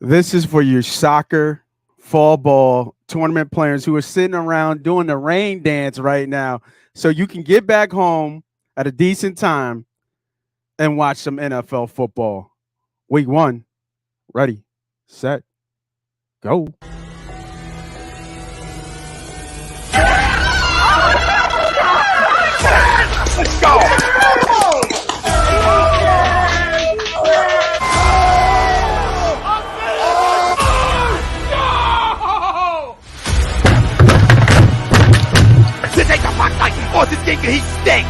This is for your soccer, fall ball tournament players who are sitting around doing the rain dance right now so you can get back home at a decent time and watch some NFL football. Week one, ready, set, go. Let's go! This ain't the fuck night, or this game can heat stink!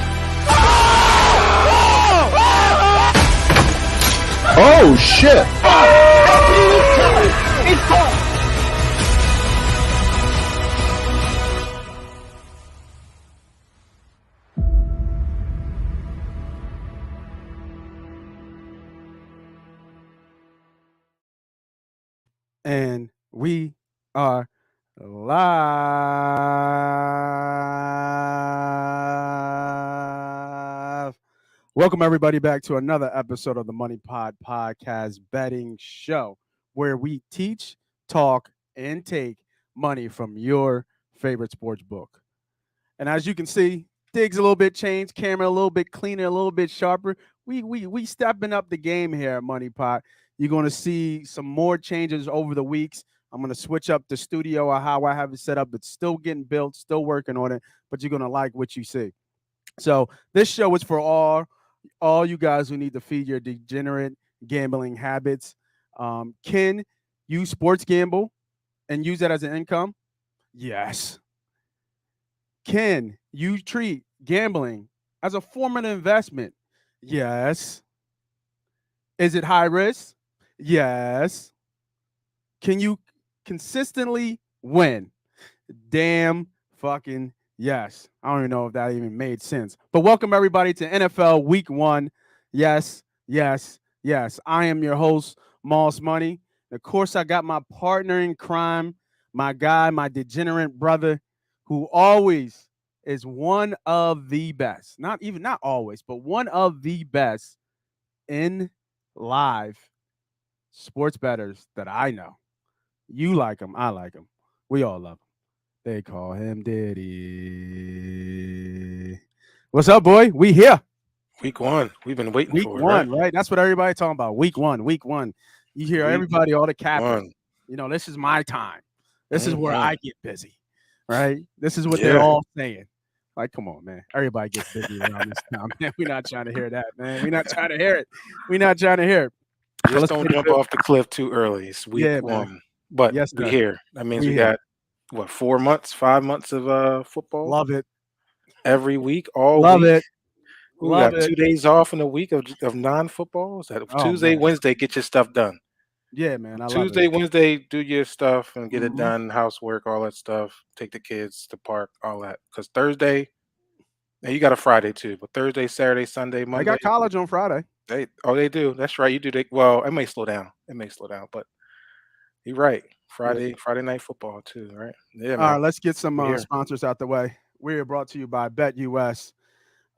Oh shit! It's gone! And we are live. Welcome, everybody, back to another episode of the MoneyPot podcast betting show, where we teach, talk, and take money from your favorite sports book. And as you can see, Diggs a little bit changed, camera a little bit cleaner, a little bit sharper. We stepping up the game here at MoneyPot. You're going to see some more changes over the weeks. I'm going to switch up the studio or how I have it set up. It's still getting built, still working on it, but you're going to like what you see. So this show is for all you guys who need to feed your degenerate gambling habits. Can you sports gamble and use that as an income? Yes. Can you treat gambling as a form of investment? Yes. Is it high risk? Yes. Can you consistently win? Damn fucking yes. I don't even know if that even made sense. But welcome everybody to NFL Week 1. Yes, yes, yes. I am your host, Moss Money. Of course, I got my partner in crime, my guy, my degenerate brother, who always is one of the best. Not always, but one of the best in live sports bettors that I know. You like him, I like him. We all love him. They call him Diddy. What's up, boy? We here. Week one. We've been waiting Week for it, one, right? right? That's what everybody talking about. Week one, week one. You hear Week everybody, all the cappers. one. You know, this is my time. This is where Mhm. I get busy, right? This is what they're Yeah. all saying. Like, come on, man. Everybody gets busy around this time, man. We're not trying to hear that, man. We're not trying to hear it. We're not trying to hear it. So Just let's don't get jump into it. off the cliff too early. It's week Yeah, man. one. But Yes, we sir. here. That means We we here. got 4 months, 5 months of football Love it. every week, all Love week. it. We Love got it. 2 days off in a week of non-football. Is that Oh, Tuesday, man. Wednesday? Get your stuff done. Yeah, man. I love Tuesday, it. Wednesday, do your stuff and get it Mhm. done. Housework, all that stuff. Take the kids to park, all that. Because Thursday, now you got a Friday too, but Thursday, Saturday, Sunday, I Monday. got college on Friday. They do. That's right. You do. Well, it may slow down. But you're right. Yeah. Friday night football too, right? Yeah, All man. right, let's get some We here. sponsors out the way. We are brought to you by BetUS.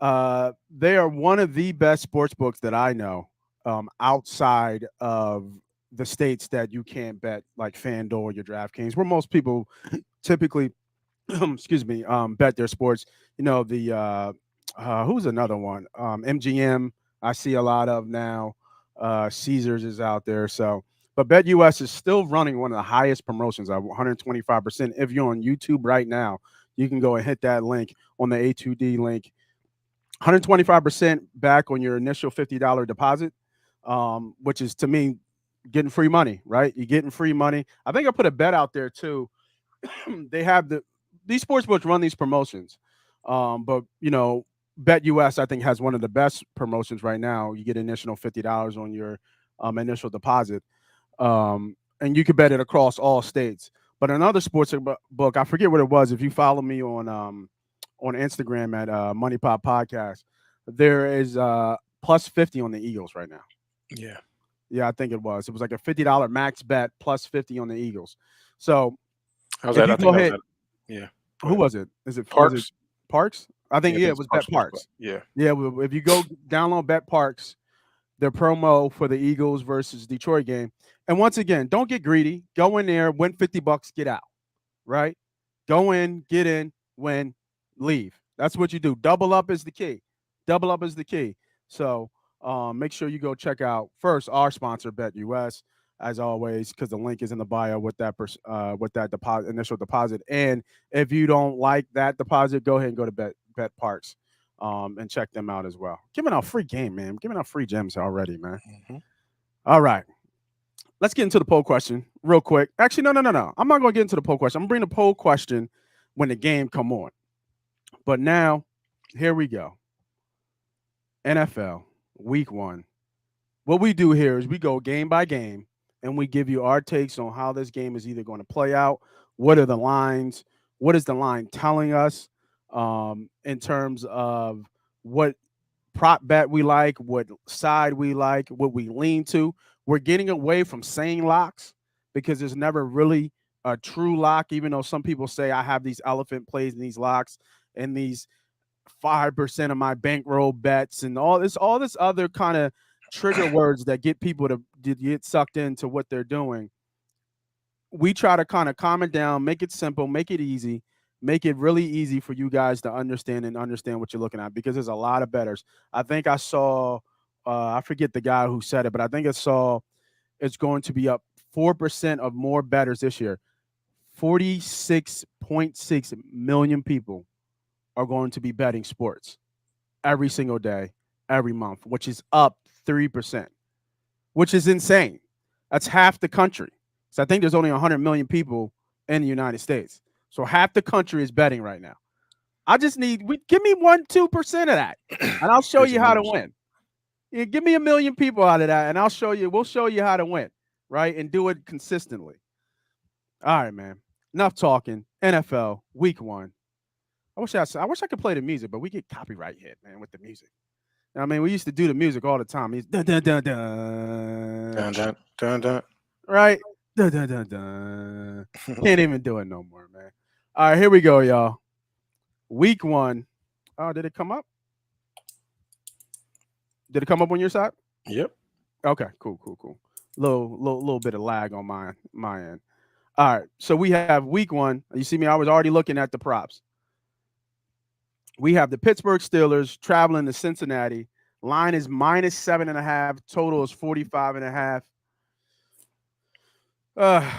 They are one of the best sports books that I know outside of the states that you can't bet, like FanDuel or your DraftKings, where most people typically, excuse me, bet their sports. You know, who's another one? MGM, I see a lot of now. Caesars is out there. So, but BetUS is still running one of the highest promotions at 125%. If you're on YouTube right now, you can go and hit that link on the A2D link. 125% back on your initial $50 deposit, which is to me getting free money, right? You're getting free money. I think I put a bet out there too. They have these sportsbooks run these promotions, but you know, BetUS I think has one of the best promotions right now. You get an initial $50 on your initial deposit, and you can bet it across all states. But another sports book, I forget what it was. If you follow me on Instagram at MoneyPop Podcast, there is plus 50 on the Eagles right now. Yeah. Yeah, I think it was. It was like a $50 max bet plus 50 on the Eagles. So How's if that? you I think go that was ahead, that. Yeah. who was it? Was it Parks? Parks? I think Yeah, it was Bet Parks. Parks. Yeah. Yeah, well, if you go download Bet Parks, their promo for the Eagles versus Detroit game, And once again, don't get greedy. Go in there, win $50, get out. Right? Go in, get in, win, leave. That's what you do. Double up is the key. Double up is the key. So make sure you go check out first our sponsor, Bet US, as always, because the link is in the bio with that deposit, initial deposit. And if you don't like that deposit, go ahead and go to Bet Parks and check them out as well. Giving out free game, man. Giving out free gems already, man. Mm-hmm. All right. Let's get into the poll question real quick. Actually, no. I'm not going to get into the poll question. I'm going to bring the poll question when the game come on. But now, here we go. NFL Week 1. What we do here is we go game by game and we give you our takes on how this game is either going to play out. What are the lines? What is the line telling us in terms of what prop bet we like, what side we like, what we lean to. We're getting away from saying locks because there's never really a true lock, even though some people say I have these elephant plays and these locks and these 5% of my bankroll bets and all this other kind of trigger words that get people to get sucked into what they're doing. We try to kind of calm it down, make it simple, make it easy, make it really easy for you guys to understand what you're looking at because there's a lot of betters. I think I saw, I forget the guy who said it, but I think I saw it's going to be up 4% of more betters this year. 46.6 million people are going to be betting sports every single day, every month, which is up 3%, which is insane. That's half the country. So I think there's only 100 million people in the United States. So half the country is betting right now. I just need give me 1-2% of that, and I'll show Crazy you how to numbers. win. Yeah, give me a million people out of that, and I'll show you. We'll show you how to win, right, and do it consistently. All right, man. Enough talking. NFL Week 1. I wish I could play the music, but we get copyright hit, man, with the music. I mean, we used to do the music all the time. It's dun dun dun dun, Dun, dun, dun, dun. right? Dun dun dun dun. Can't even do it no more, man. All right, here we go, y'all. Week 1. Oh, did it come up? Did it come up on your side? Yep. Okay, cool. Little bit of lag on my end. All right, so we have Week 1. You see me? I was already looking at the props. We have the Pittsburgh Steelers traveling to Cincinnati. Line is -7.5. Total is 45.5. Uh,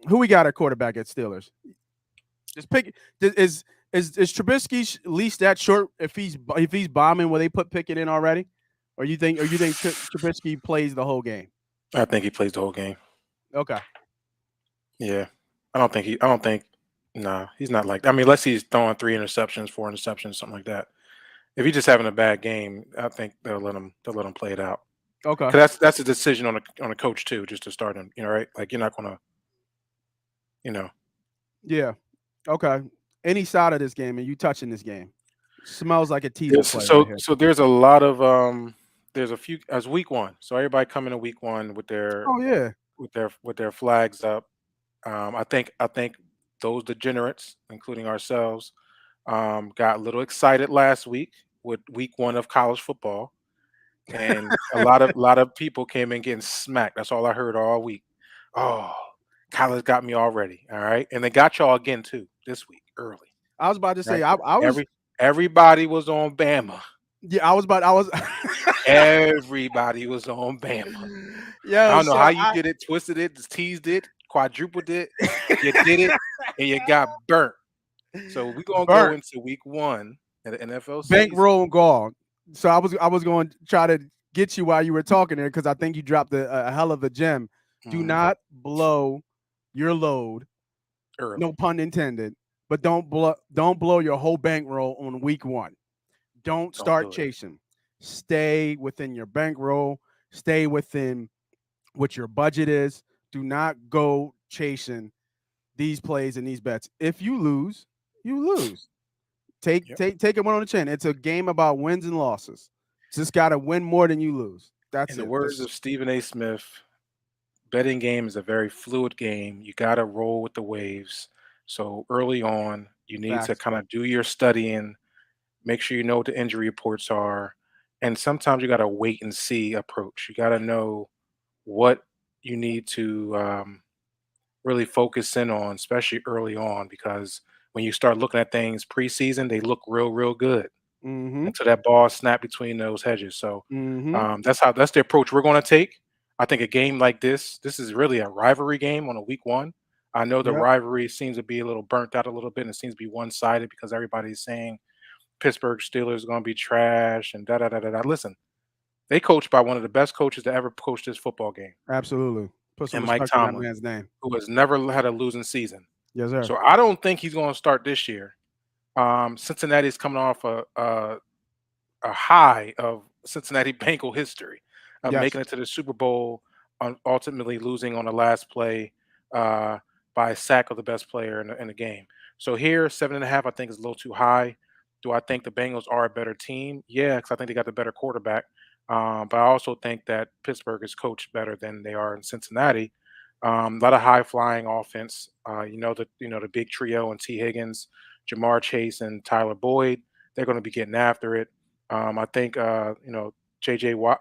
who we got at quarterback at Steelers? Just pick. Is Trubisky at least that short? If he's bombing, will they put Pickett in already? Or you think Trubisky plays the whole game? I think he plays the whole game. Okay. Yeah. I don't think. Nah, he's not like. I mean, unless he's throwing 3 interceptions, 4 interceptions, something like that. If he's just having a bad game, I think they'll let him. They'll let him play it out. Okay. Because that's a decision on a coach too, just to start him. Right? Like you're not gonna. You know. Yeah. Okay. Any side of this game, and you touching this game, smells like a teaser Yes. play right So here. so there's a lot of There's a few as week 1. So everybody coming to week 1 with their Oh yeah. flags up. I think those degenerates, including ourselves, got a little excited last week with week 1 of college football, and a lot of people came in getting smacked. That's all I heard all week. Oh, college got me already. All right, and they got y'all again too this week early. I was about to say Right, I was everybody was on Bama. yeah I was Everybody was on Bama. I yo don't know how so you did it, twisted it, teased it, quadrupled it. You did it, and you got burnt. So we're gonna go burnt into week 1 of the NFL season. bankroll gone. So I was going to try to get you while you were talking there because I think you dropped a hell of a gem. Do Mhm. not blow your load, no Early. pun intended, but don't blow your whole bankroll on week 1. Don't Don't start do it. chasing. Stay within your bankroll. Stay within what your budget is. Do not go chasing these plays and these bets. If you lose, you lose. Take Yep. take take it one on the chin. It's a game about wins and losses. Just got to win more than you lose. In That's the it. words Just of Stephen A. Smith, betting game is a very fluid game. You got to roll with the waves. So early on, you need to facts. kind of do your studying, make sure you know what the injury reports are, and sometimes you got to wait and see approach. You got to know what you need to really focus in on, especially early on, because when you start looking at things preseason, they look real, real good Mm-hmm. until that ball snapped between those hedges. So Mm-hmm. that's the approach we're going to take. I think a game like this is really a rivalry game on a week one. I know the Yep. rivalry seems to be a little burnt out a little bit, and it seems to be one sided because everybody's saying Pittsburgh Steelers are going to be trash and da da da da da. Listen, they coached by one of the best coaches to ever coach this football game, Absolutely. Put some and Mike respect on that Tomlin, man's name. who has never had a losing season. Yes, sir. So I don't think he's going to start this year. Cincinnati's coming off a high of Cincinnati Bengal history of Yes. making it to the Super Bowl, ultimately losing on the last play uh, by a sack of the best player in the game. So here, 7.5, I think is a little too high. Do I think the Bengals are a better team? Yeah, because I think they got the better quarterback. But I also think that Pittsburgh is coached better than they are in Cincinnati. A lot of high flying offense. The big trio and T. Higgins, Jamar Chase, and Tyler Boyd. They're going to be getting after it. I think JJ Watt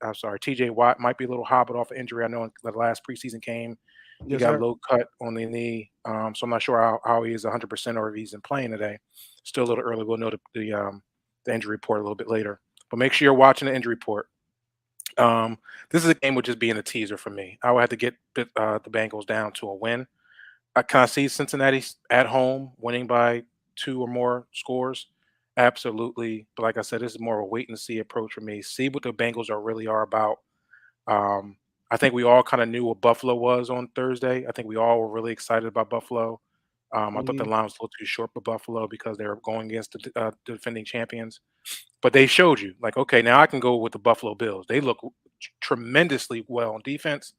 I'm sorry, TJ Watt might be a little hobbled off of injury. I know in the last preseason game he Yes, got a sir. low cut on the knee, so I'm not sure how he is 100% or if he's in playing today. Still a little early. We'll know the injury report a little bit later. But make sure you're watching the injury report. Um, this is a game with just being a teaser for me. I would have to get the Bengals down to a win. I kind of see Cincinnati at home winning by two or more scores. Absolutely. But like I said, this is more of a wait and see approach for me. See what the Bengals really are about. Um, I think we all kind of knew what Buffalo was on Thursday. I think we all were really excited about Buffalo. I thought the Mm-hmm. line was a little too short for Buffalo because they were going against the defending champions. But they showed you, like, okay, now I can go with the Buffalo Bills. They look tremendously well on defense.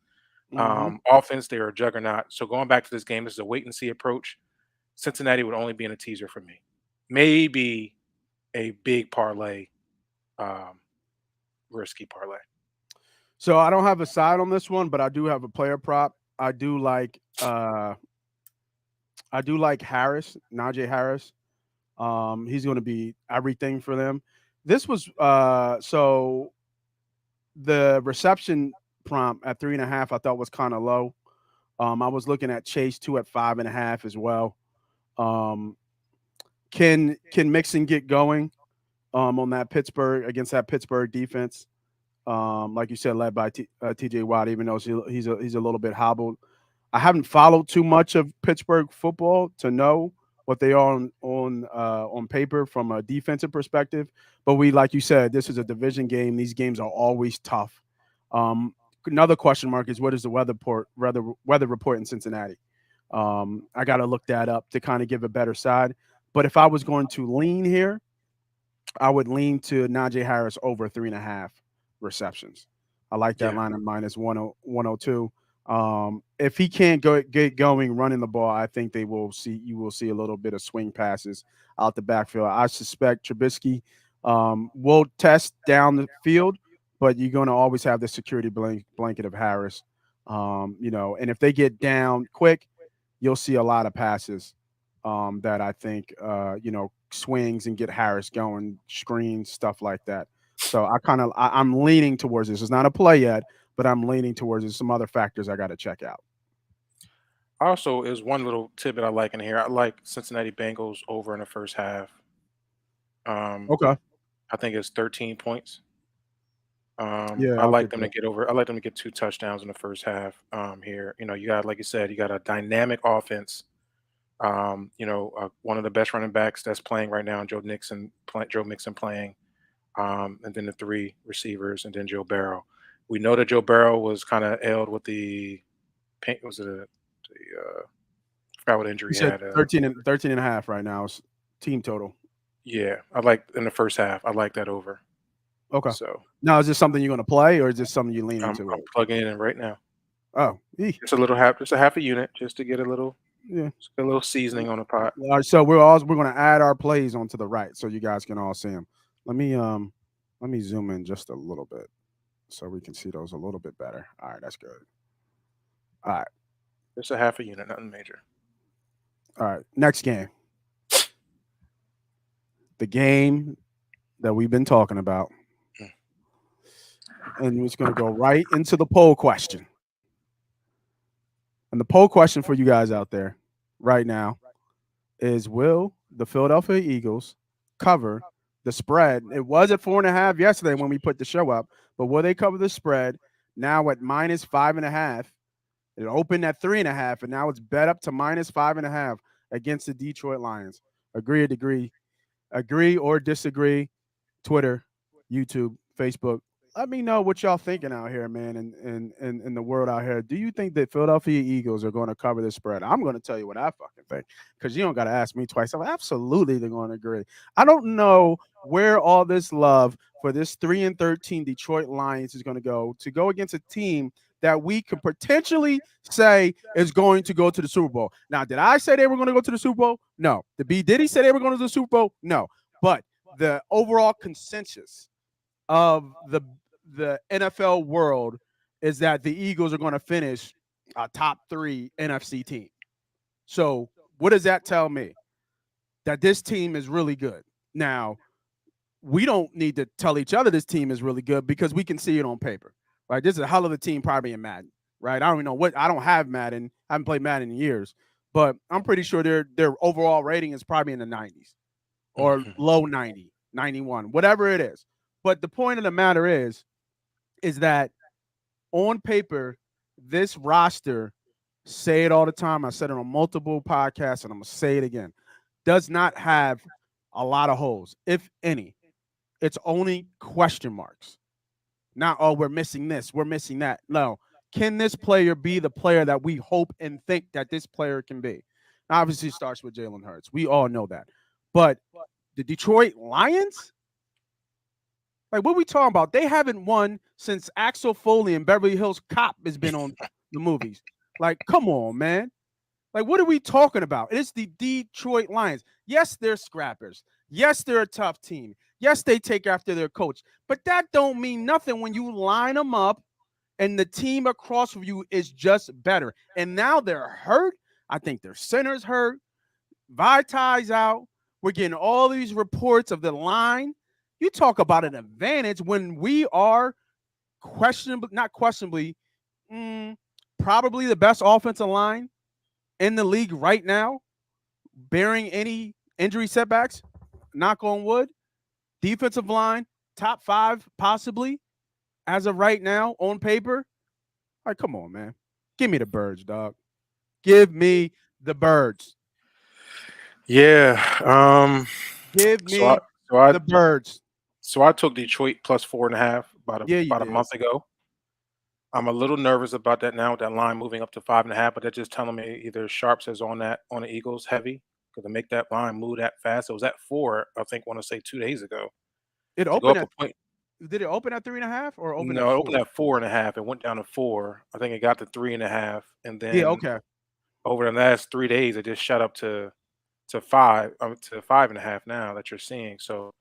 Mm-hmm. Offense, they're a juggernaut. So going back to this game, this is a wait and see approach. Cincinnati would only be in a teaser for me. Maybe a big parlay, um, risky parlay. So I don't have a side on this one, but I do have a player prop. I do like Harris, Najee Harris. He's going to be everything for them. This was so the reception prompt at 3.5 I thought was kind of low. I was looking at Chase 2 at 5.5 as well. Um, can Mixon get going on that Pittsburgh against that Pittsburgh defense? Like you said, led by TJ Watt, even though he's a little bit hobbled. I haven't followed too much of Pittsburgh football to know what they are on paper from a defensive perspective. But like you said, this is a division game. These games are always tough. Another question mark is what is the weather report in Cincinnati? I got to look that up to kind of give a better side. But if I was going to lean here, I would lean to Najee Harris over 3.5 receptions. I like that Yeah. line of minus 102. If he can't get going running the ball, I think you will see a little bit of swing passes out the backfield. I suspect Trubisky will test down the field, but you're going to always have the security blanket of Harris. And if they get down quick, you'll see a lot of passes that I think swings and get Harris going, screens, stuff like that. So I'm leaning towards this. It's not a play yet, but I'm leaning towards it. Some other factors I got to check out. Also, is one little tidbit I like in here. I like Cincinnati Bengals over in the first half. Um, Okay. I think it's 13 points. Yeah, I I'll like get them to that. get over. I like them to get two touchdowns in the first half. Here, you got, like you said, you got a dynamic offense. One of the best running backs that's playing right now, Joe Mixon playing, and then the three receivers, and then Joe Barrow. We know that Joe Barrow was kind of ailed with the pain. Was it I forgot what You injury he said had. 13 and a half right now is team total. Yeah, I like in the first half. I like that over. Okay. So Now, is this something you're going to play, or is this something you're leaning I'm toward? plugging it in right now. Oh, Just a half a unit, just to get yeah. a little seasoning on the pot. All right, so we're going to add our plays onto the right, so you guys can all see them. Let me let me zoom in just a little bit so we can see those a little bit better. All right, that's good. All right, Just a half a unit, nothing major. all right. Next game, the game that we've been talking about. Mm. and we're just going to go right into the poll question. And the poll question for you guys out there right now is: will the Philadelphia Eagles cover the spread? It was at 4.5 yesterday when we put the show up, but will they cover the spread now at -5.5? It opened at 3.5, and now it's bet up to -5.5 against the Detroit Lions. Agree or disagree? Twitter, YouTube, Facebook. Let me know what y'all thinking out here, man, and in the world out here. Do you think that Philadelphia Eagles are going to cover this spread? I'm going to tell you what I fucking think because you don't got to ask me twice. I'm absolutely going to agree. I don't know where all this love for this 3-13 Detroit Lions is going to go against a team that we could potentially say is going to go to the Super Bowl. Now, did I say they were going to go to the Super Bowl? No. Did B Diddy say they were going to the Super Bowl? No. But the overall consensus of the NFL world is that the Eagles are going to finish a top 3 NFC team. So, what does that tell me? That this team is really good. Now, we don't need to tell each other this team is really good because we can see it on paper. Right? This is a hell of a team probably in Madden. Right? I don't even know what I don't have Madden. I haven't played Madden in years. But I'm pretty sure their overall rating is probably in the 90s or Mhm. low 90, 91, whatever it is. But the point of the matter is that on paper, this roster, say it all the time. I said it on multiple podcasts and I'm going to say it again, does not have a lot of holes, if any. It's only question marks. Not, oh, we're missing this, we're missing that. No. Can this player be the player that we hope and think that this player can be? Obviously, it starts with Jalen Hurts. We all know that. But the Detroit Lions, like, what we talking about? They haven't won since Axel Foley and Beverly Hills Cop has been on the movies. Like, come on, man. Like, what are we talking about? It's the Detroit Lions. Yes, they're scrappers. Yes, they're a tough team. Yes, they take after their coach. But that don't mean nothing when you line them up and the team across from you is just better. And now they're hurt. I think their center's hurt. Vitai's out. We're getting all these reports of the line. You talk about an advantage when we are questionably, not questionably, mm, probably the best offensive line in the league right now, bearing any injury setbacks. Knock on wood. Defensive line, top 5 possibly as of right now on paper. All right, come on, man. Give me the birds, dog. Give me the birds. Yeah. Give So I me so I the birds. so I took Detroit plus 4.5 Yeah, you about a did. month ago. I'm a little nervous about that now with that line moving up to 5.5, but that's just telling me either Sharps is on the Eagles heavy because to make that line move that fast. It was at 4, I think, want to say 2 days ago It to go opened up a at point. Did it open at 3.5 or open at No, it opened 4? at 4.5. It went down to 4. I think it got to 3.5, and Yeah, then okay. over the last 3 days, it just shot up to 5 to 5.5 now that you're seeing. So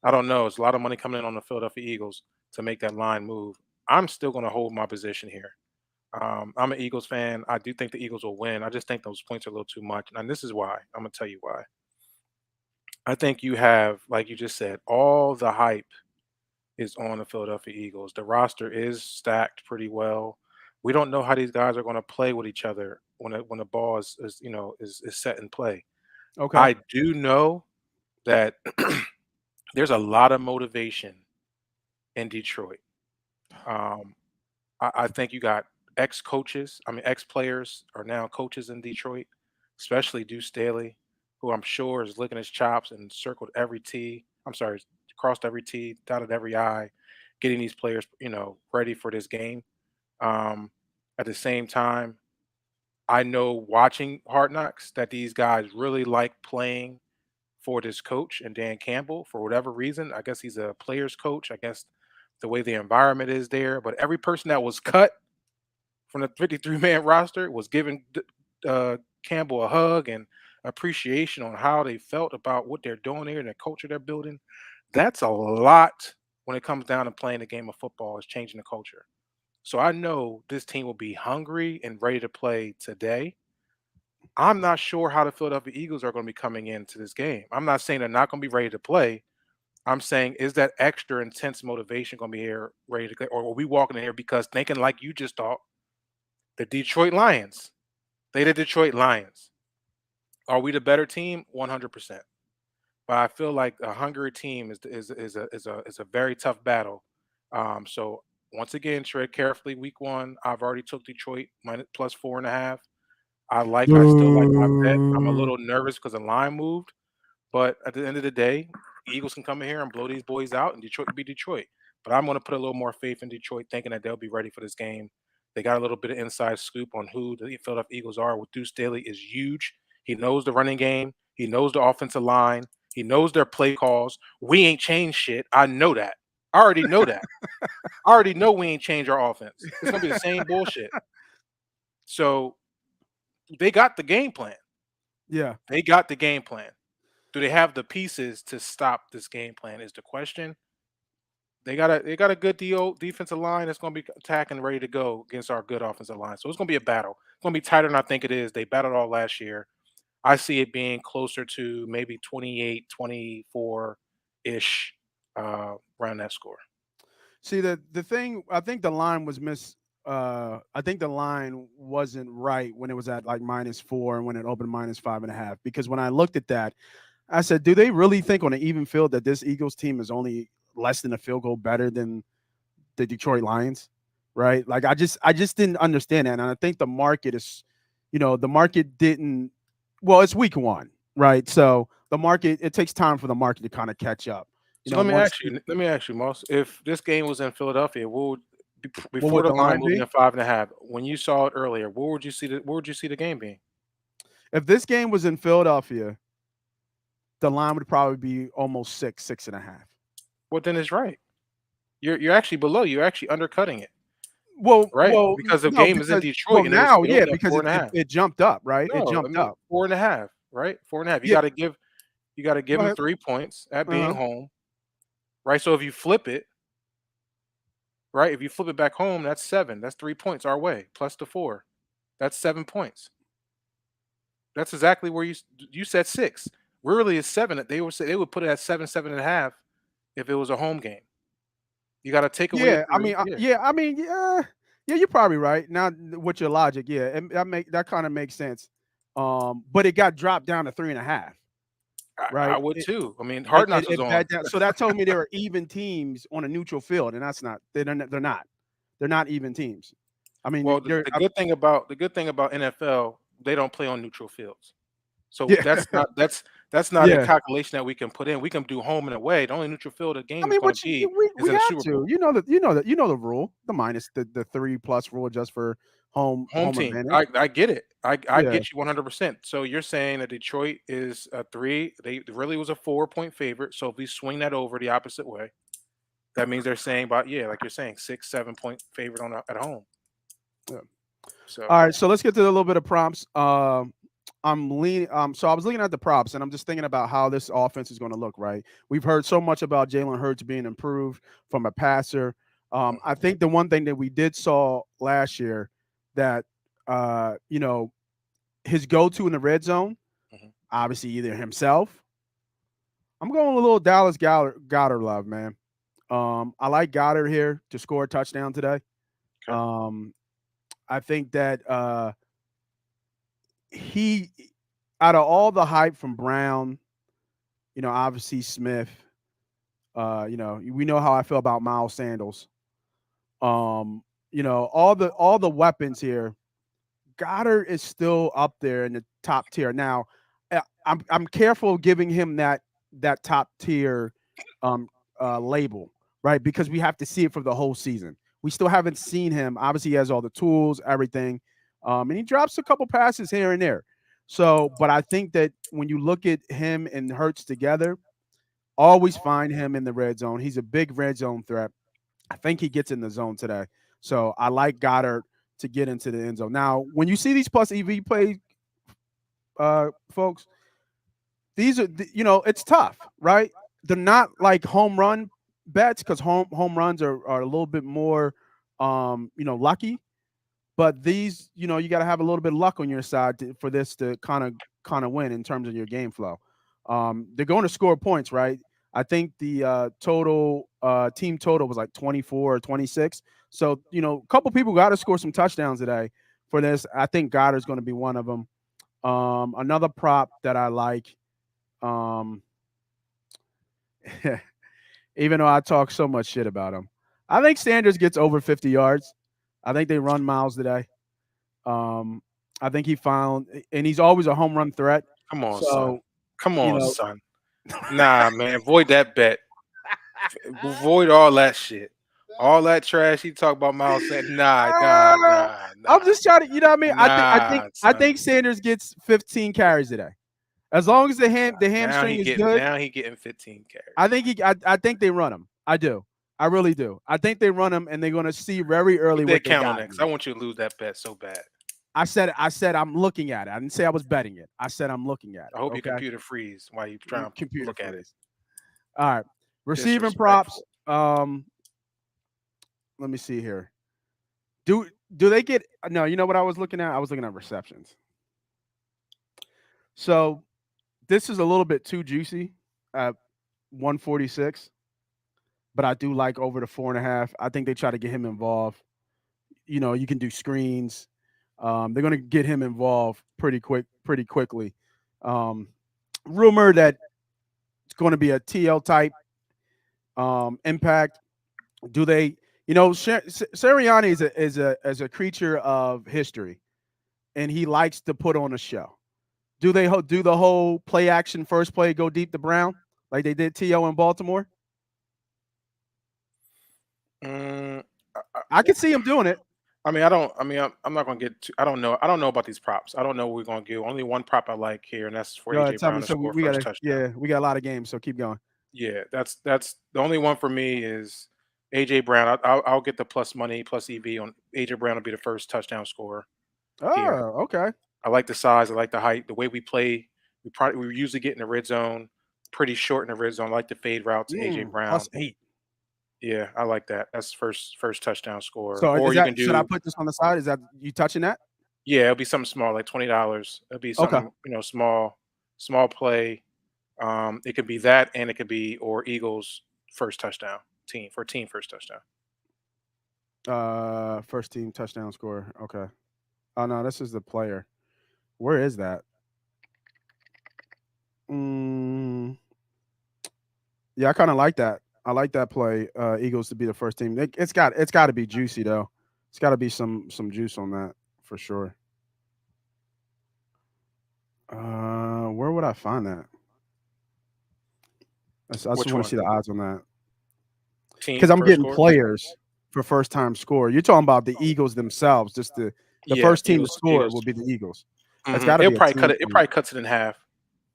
I don't know. It's a lot of money coming in on the Philadelphia Eagles to make that line move. I'm still going to hold my position here. I'm an Eagles fan. I do think the Eagles will win. I just think those points are a little too much. And this is why. I'm going to tell you why. I think you have, like you just said, all the hype is on the Philadelphia Eagles. The roster is stacked pretty well. We don't know how these guys are going to play with each other when the ball is set in play. Okay. I do know that there's a lot of motivation in Detroit. Um, I think you got ex coaches. I mean, ex players are now coaches in Detroit, especially Deuce Staley, who I'm sure is licking his chops and circled every T. I'm sorry, crossed every T, dotted every I, getting these players, ready for this game. Um, at the same time, I know watching Hard Knocks that these guys really like playing for this coach and Dan Campbell for whatever reason. I guess he's a player's coach. I guess the way the environment is there. But every person that was cut from the 53-man roster was giving Campbell a hug and appreciation on how they felt about what they're doing here and the culture they're building. That's a lot when it comes down to playing the game of football, is changing the culture. So I know this team will be hungry and ready to play today. I'm not sure how the Philadelphia Eagles are going to be coming into this game. I'm not saying they're not going to be ready to play. I'm saying, is that extra intense motivation going to be here ready to go? Or are we walking in here because thinking like you just thought, the Detroit Lions, they the Detroit Lions. Are we the better team? 100%. But I feel like a hungry team is a very tough battle. So once again, tread carefully. Week one, I've already took Detroit minus plus 4.5. I still like my bet. I'm a Boo. little nervous because the line moved, but at the end of the day, Eagles can come in here and blow these boys out, and Detroit can be Detroit. But I'm going to put a little more faith in Detroit, thinking that they'll be ready for this game. They got a little bit of inside scoop on who the Philadelphia Eagles are. With Deuce Staley is huge. He knows the running game. He knows the offensive line. He knows their play calls. We ain't changed shit. I know that. I already know that. I already know we ain't changed our offense. It's gonna be the same bullshit. So they got the game plan. Yeah. They got the game plan. Do they have the pieces to stop this game plan? Is the question. They got a good defensive line that's going to be attacking ready to go against our good offensive line. So it's going to be a battle. It's going to be tighter than I think it is. They battled all last year. I see it being closer to maybe 28, 24 ish around that score. See, the thing, I think the line was I think the line wasn't right when it was at like -4 and when it opened -5.5. Because when I looked at that, I said, do they really think on an even field that this Eagles team is only less than a field goal better than the Detroit Lions? Right? Like I just didn't understand that. And I think the market is, the market didn't, well, it's week one, right? So the market, it takes time for the market to kind of catch up. So Once let me ask you, Moss, if this game was in Philadelphia, what before would the the line line moving be? to 5.5, when you saw it earlier, where would you see the game being? If this game was in Philadelphia, the line would probably be almost 6.5. Well, then it's right. You're actually below. You're actually undercutting it, right? Because the No, game is in because Detroit and now, it yeah, opened at because four it, and a it half. it jumped up, right? It No, I jumped mean up. 4.5, right? 4.5. Yeah. You got to give Go them ahead. 3 points at being Uh-huh. home, right? So if you flip it, right? If you flip it back home, that's 7. That's 3 points our way plus the 4. That's 7 points. That's exactly where you said 6. Really, is 7. They would put it at 7, 7.5 if it was a home game. You got to take away the Yeah, I 3. mean, Yeah. yeah, you're probably right. Now, with your logic, yeah, that kind of makes sense. But it got dropped down to 3.5, I right? would too. I mean, It Hard it Knocks was it on. bet down, so that told me there were even teams on a neutral field, and that's not. They're not. They're not even teams. I mean, Well, they're the good thing about NFL, they don't play on neutral fields. So yeah, that's not a yeah. calculation that we can put in. We can do home and away. The only neutral field a I game is mean, going to which be is we in a have Super to. Bowl. You know the rule, the 3+ rule just for Home home team. advantage. I get it. I Yeah. get you 100%. So you're saying that Detroit is a 3. They really was a 4-point favorite. So if we swing that over the opposite way, that means they're saying about, yeah, like you're saying, 6, 7 point favorite at home. Yeah. So All right, so let's get to a little bit of prompts. I'm leaning. So I was looking at the props, and I'm just thinking about how this offense is going to look. Right, we've heard so much about Jalen Hurts being improved from a passer. I mhm, think the one thing that we did saw last year that his go-to in the red zone, mhm. obviously either himself. I'm going with a little Dallas Goddard love, man. I like Goddard here to score a touchdown today. Okay. Um, I think that he out of all the hype from Brown, obviously Smith, we know how I feel about Miles Sandals. All the weapons here, Goddard is still up there in the top tier. Now, I'm careful giving him that top tier um label, right? Because we have to see it for the whole season. We still haven't seen him. Obviously, he has all the tools, everything. And he drops a couple passes here and there. So, but I think that when you look at him and Hurts together, always find him in the red zone. He's a big red zone threat. I think he gets in the zone today. So I like Goddard to get into the end zone. Now, when you see these plus EV plays, folks, these are it's tough, right? They're not like home run bets because home runs are a little bit more lucky. But these, you got to have a little bit of luck on your side for this to kind of win in terms of your game flow. They're going to score points, right? I think the total team total was like 24 or 26. So a couple people got to score some touchdowns today for this. I think Goddard's going to be one of them. Another prop that I like. Um, even though I talk so much shit about him, I think Sanders gets over 50 yards. I think they run Miles today. Um, I think he found, and he's always a home run threat. Come on, son. So, Come you on, know, son. Nah, man. Void that bet. Void all that shit. All that trash he talked about Miles saying, nah, nah, Ah, nah, I'm nah. just trying to, what I mean? Nah, I son. think Sanders gets 15 carries today. As long as the hamstring is good, Now he getting 15 I carries. think I think they run him. I do. I really do. I think they run him, and they're going to see very early Put that what they count on got that in because I him. want you to lose that bet so bad. I said I'm looking at it. I didn't say I was betting it. I said I'm looking at I it. hope your Okay. computer freeze while you try and Computer look at it. freeze. All right. Receiving props. Disrespectful. Let me see here. Do they get no? You know what I was looking at? I was looking at receptions. So this is a little bit too juicy at 146, but I do like over the 4.5. I think they try to get him involved. You can do screens. They're going to get him involved pretty quickly. Um, rumor that it's going to be a TL type impact. Do they? Sirianni is a creature of history, and he likes to put on a show. Do they do the whole play action first play go deep to Brown like they did To in Baltimore? Mm, I, I could see him doing it. I mean, I don't. I mean, I'm not gonna get. Too, I don't know. I don't know about these props. I don't know what we're gonna give. Only one prop I like here, and that's for Go AJ ahead, tell me. Brown to So score we first gotta, touchdown. yeah, we got a lot of games. So keep going. Yeah, that's the only one for me is AJ Brown. I'll get the plus money plus EV on AJ Brown will be the first touchdown scorer here. Oh, okay. I like the size. I like the height. The way we play, we usually get in the red zone, pretty short in the red zone. I like the fade route to AJ Plus Brown. 8. Yeah, I like that. That's first touchdown scorer. So Or is you that? can Should I do put this on the side? Is that you touching that? yeah, it'll be something small like $20. It'll be Okay. something small play. It could be that, and it could be or Eagles first touchdown team first touchdown. First team touchdown score. Okay. Oh no, this is the player. Where is that? Mm, yeah, I kind of like that. I like that play. Eagles to be the first team. It's got to be juicy though. It's got to be some juice on that for sure. Where would I find that? I just Which want to one? see the odds on that because Team I'm first getting score? players for first time score. You're talking about the Eagles themselves. Just the Yeah, first team to score Eagles. will be the Eagles. That's Hmm. got to It'll be a probably cut team it. It thing. probably cuts it in half.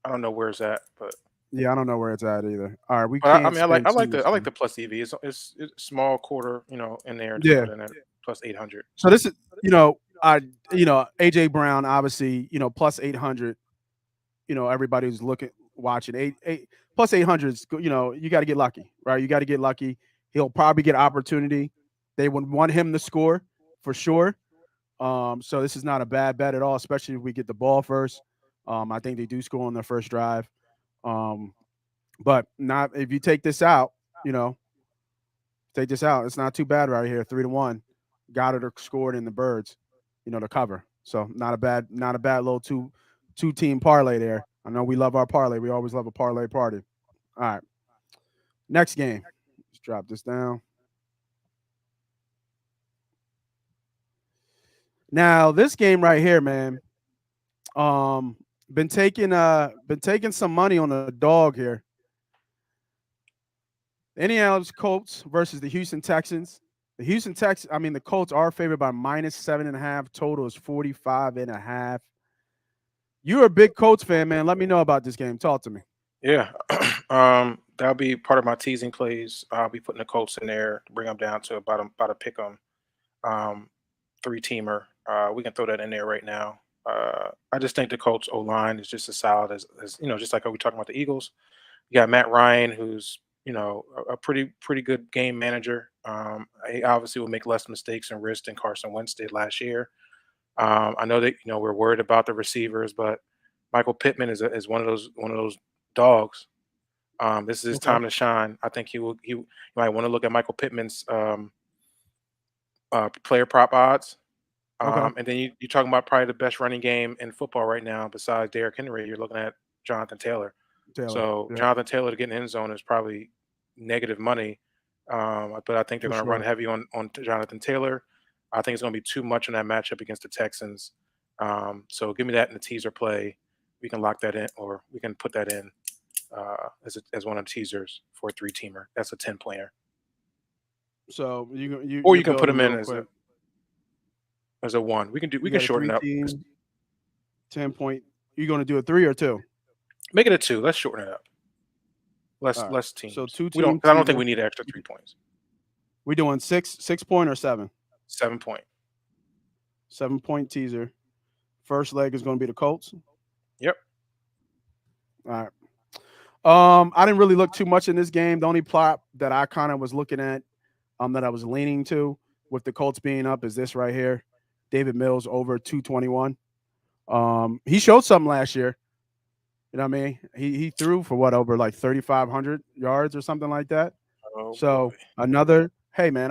I don't know where it's at, but Yeah, I don't know where it's at either. All right, we I can't mean, spend too I much like time. the plus EV. It's small quarter, in there to Yeah. put in there plus 800. So this is, AJ Brown, obviously, plus 800. Everybody who's looking, watching eight plus 800 is, you got to get lucky, right? You got to get lucky. He'll probably get opportunity. They would want him to score for sure. So this is not a bad bet at all, especially if we get the ball first. I think they do score on their first drive. Um, but not if you take this out, you know, take this out. It's not too bad right here, 3-1. Got it or scored in the birds, to cover. So not a bad little two team parlay there. I know we love our parlay. We always love a parlay party. All right. Next game. Let's drop this down. Now, this game right here, man. Um, been taking some money on the dog here. Indianapolis Colts versus the Houston Texans. The Colts are favored by -7.5. Total is 45.5. You're a big Colts fan, man. Let me know about this game. Talk to me. Yeah, that'll be part of my teasing plays. I'll be putting the Colts in there to bring them down to about a pick 'em three teamer. We can throw that in there right now. I just think the Colts O line is just as solid as just like how we talking about the Eagles. You got Matt Ryan, who's a pretty good game manager. He obviously will make less mistakes and risk than Carson Wentz did last year. I know that we're worried about the receivers, but Michael Pittman is one of those dogs. This is his Okay. time to shine. I think he will. You might want to look at Michael Pittman's player prop odds. Okay. And then you're talking about probably the best running game in football right now, besides Derrick Henry. You're looking at Jonathan Taylor. Taylor. So Yeah, Jonathan Taylor to get in the end zone is probably negative money. But I think they're for going to run sure. heavy on Jonathan Taylor. I think it's going to be too much in that matchup against the Texans. So give me that in the teaser play. We can lock that in, or we can put that in as one of the teasers for a 3-teamer. That's a 10 player, So or you're you can put building him in real as a quick. one. We You can got a shorten three up. team, 10 point. You going to do a 3 or 2? Make it a 2. Let's shorten it up. All right. Less So teams. two We don't. team 'Cause I don't think teaser. we need an extra 3 points. We doing 6 point or 7? 7 point. 7 point teaser. First leg is going to be the Colts. Yep. All right. I didn't really look too much in this game. The only plot that I kind of was looking at, that I was leaning to with the Colts being up is this right here. David Mills over 221. He showed something last year. You know what I mean? He threw for what, over like 3,500 yards or something like that. Oh boy. So another, hey man,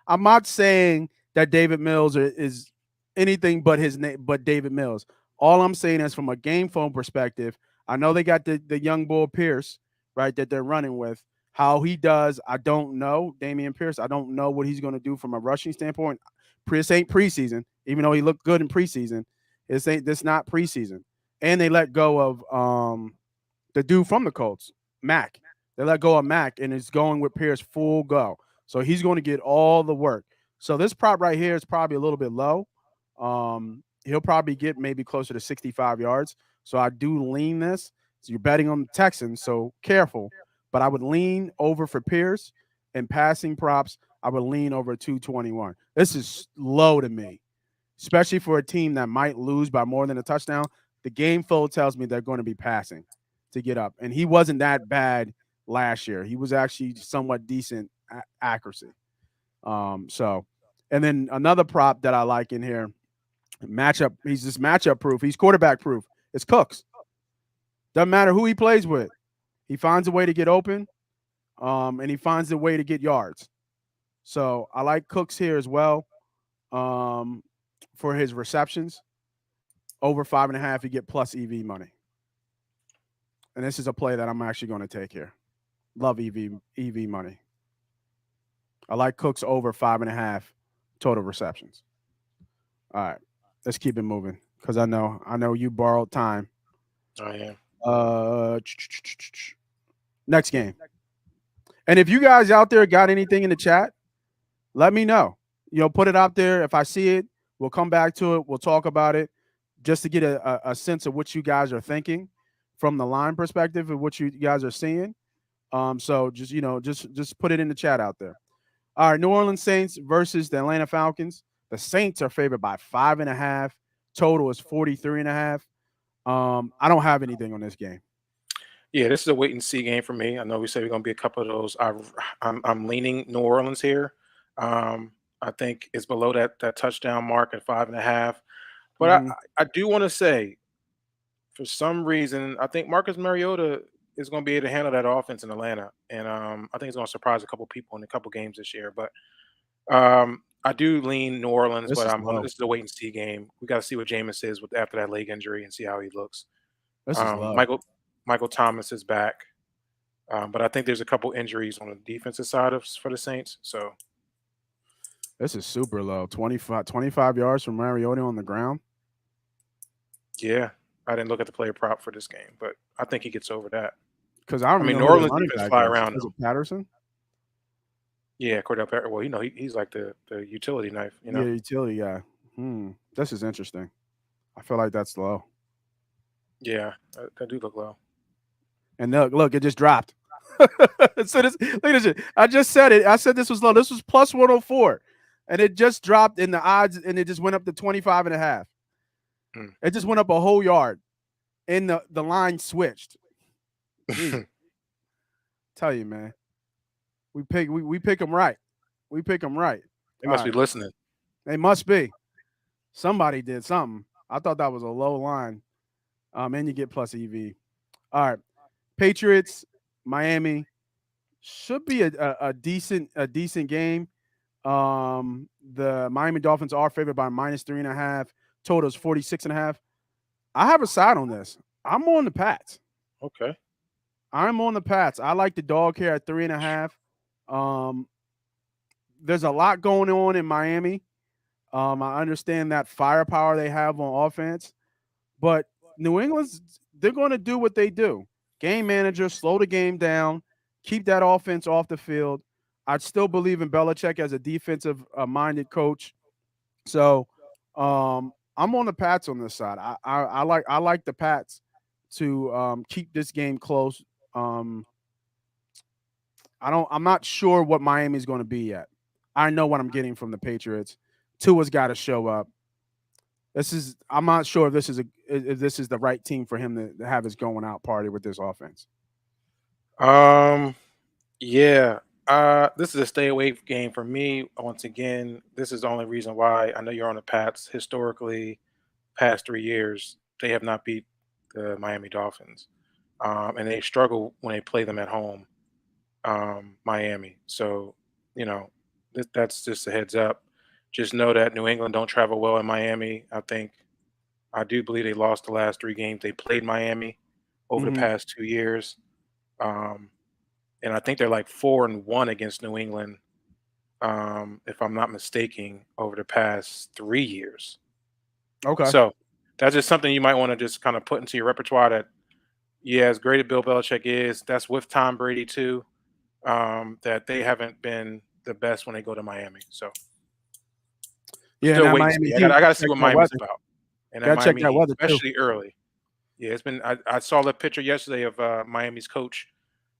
I'm not saying that David Mills is anything but his name, but David Mills. All I'm saying is from a game phone perspective, I know they got the young bull Pierce, right, that they're running with. How he does, I don't know. Damian Pierce, I don't know what he's going to do from a rushing standpoint. Pierce ain't preseason, even though he looked good in preseason. This not preseason. And they let go of the dude from the Colts, Mac. They let go of Mac and it's going with Pierce full go. So he's going to get all the work. So this prop right here is probably a little bit low. He'll probably get maybe closer to 65 yards. So I do lean this. So you're betting on the Texans, so careful. But I would lean over for Pierce and passing props. I would lean over 221. This is low to me, especially for a team that might lose by more than a touchdown. The game flow tells me they're going to be passing to get up. And he wasn't that bad last year. He was actually somewhat decent accuracy. So, and then another prop that I like in here, matchup. He's just matchup proof. He's quarterback proof. It's Cooks. Doesn't matter who he plays with. He finds a way to get open, and he finds a way to get yards. So I like Cooks here as well, for his receptions. Over 5.5, you get plus EV money. And this is a play that I'm actually going to take here. Love EV money. I like Cooks over 5.5 total receptions. All right, let's keep it moving because I know you borrowed time. Oh yeah. Next game. And if you guys out there got anything in the chat, let me know. Put it out there. If I see it, we'll come back to it. We'll talk about it just to get a sense of what you guys are thinking from the line perspective of what you guys are seeing. So just put it in the chat out there. All right, New Orleans Saints versus the Atlanta Falcons. The Saints are favored by 5.5. Total is 43.5. I don't have anything on this game. Yeah, this is a wait and see game for me. I know we said we're going to be a couple of those. I'm leaning New Orleans here. I think it's below that touchdown mark at 5.5. But I do want to say, for some reason, I think Marcus Mariota is going to be able to handle that offense in Atlanta, and I think it's going to surprise a couple people in a couple games this year. But I do lean New Orleans, This but is I'm low. this is a wait and see game. We got to see what Jameis is with after that leg injury and see how he looks. This is low. Michael Thomas is back, but I think there's a couple injuries on the defensive side for the Saints. So this is super low. 25 yards from Mariota on the ground. yeah, I didn't look at the player prop for this game, but I think he gets over that. Because I don't I mean, know New who the Orleans running defense back fly is. around Is though. it Patterson? Yeah, Cordell Patterson. Well, he's like the utility knife. Yeah, utility guy. This is interesting. I feel like that's low. Yeah, that do look low. And look, it just dropped. So look at this shit. I just said it. I said this was low. This was plus 104. And it just dropped in the odds and it just went up to 25.5. It just went up a whole yard. And the line switched. Tell you, man. We pick them right. We pick them right. They must be listening. They must be. Somebody did something. I thought that was a low line. And you get plus EV. All right. Patriots Miami should be a decent game. The Miami Dolphins are favored by minus 3.5. Total is 46.5. I have a side on this. I'm on the Pats. Okay. I'm on the Pats. I like the dog here at 3.5. Um, there's a lot going on in Miami. I understand that firepower they have on offense, but New England's they're going to do what they do. Game manager, slow the game down, keep that offense off the field. I still believe in Belichick as a defensive minded coach. So I'm on the Pats on this side. I like the Pats to keep this game close. Um, I'm not sure what Miami's going to be yet. I know what I'm getting from the Patriots. Tua's got to show up. I'm not sure if this is the right team for him to have his going out party with this offense. Um. Yeah. This is a stay away game for me. Once again, this is the only reason why I know you're on the Pats. Historically, past 3 years, they have not beat the Miami Dolphins, and they struggle when they play them at home, Miami. So, you know, that's just a heads up. Just know that New England don't travel well in Miami. I do believe they lost the last 3 games they played Miami over the Hmm. past 2 years. Um, and I think they're like 4-1 against New England, if I'm not mistaken, over the past 3 years. Okay. So that's just something you might want to just kind of put into your repertoire. That yeah, as great as Bill Belichick is, that's with Tom Brady too. That they haven't been the best when they go to Miami. So Yeah, and still that wait and Miami see. Heat, I got to see check what that Miami's weather. about, and that Got to check Miami that Heat, weather too. especially early. Yeah, it's been. I saw the picture yesterday of Miami's coach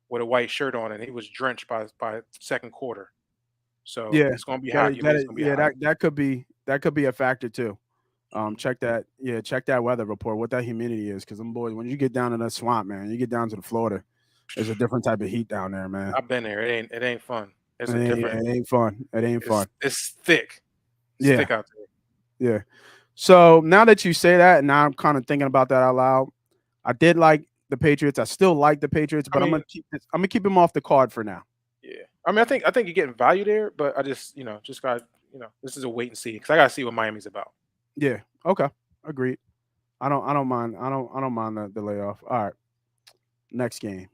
with a white shirt on, and he was drenched by second quarter. So Yeah, it's going to be hot. that You know, that it's is, going to be yeah, hot. that could be a factor too. Mhm. Check that weather report. What that humidity is, because them boys, when you get down in that swamp, man, you get down to the Florida, there's a different type of heat down there, man. I've been there. It ain't fun. It's a Yeah, different. it ain't fun. It ain't fun. It's thick. It's Yeah, thick out there. yeah. So now that you say that, and now I'm kind of thinking about that out loud. I did like the Patriots. I still like the Patriots, I but mean, I'm gonna keep them off the card for now. yeah. I mean, I think you're getting value there, but I just just got this is a wait and see because I got to see what Miami's about. Yeah. Okay. Agreed. I don't mind. I don't mind the layoff. All right. Next game.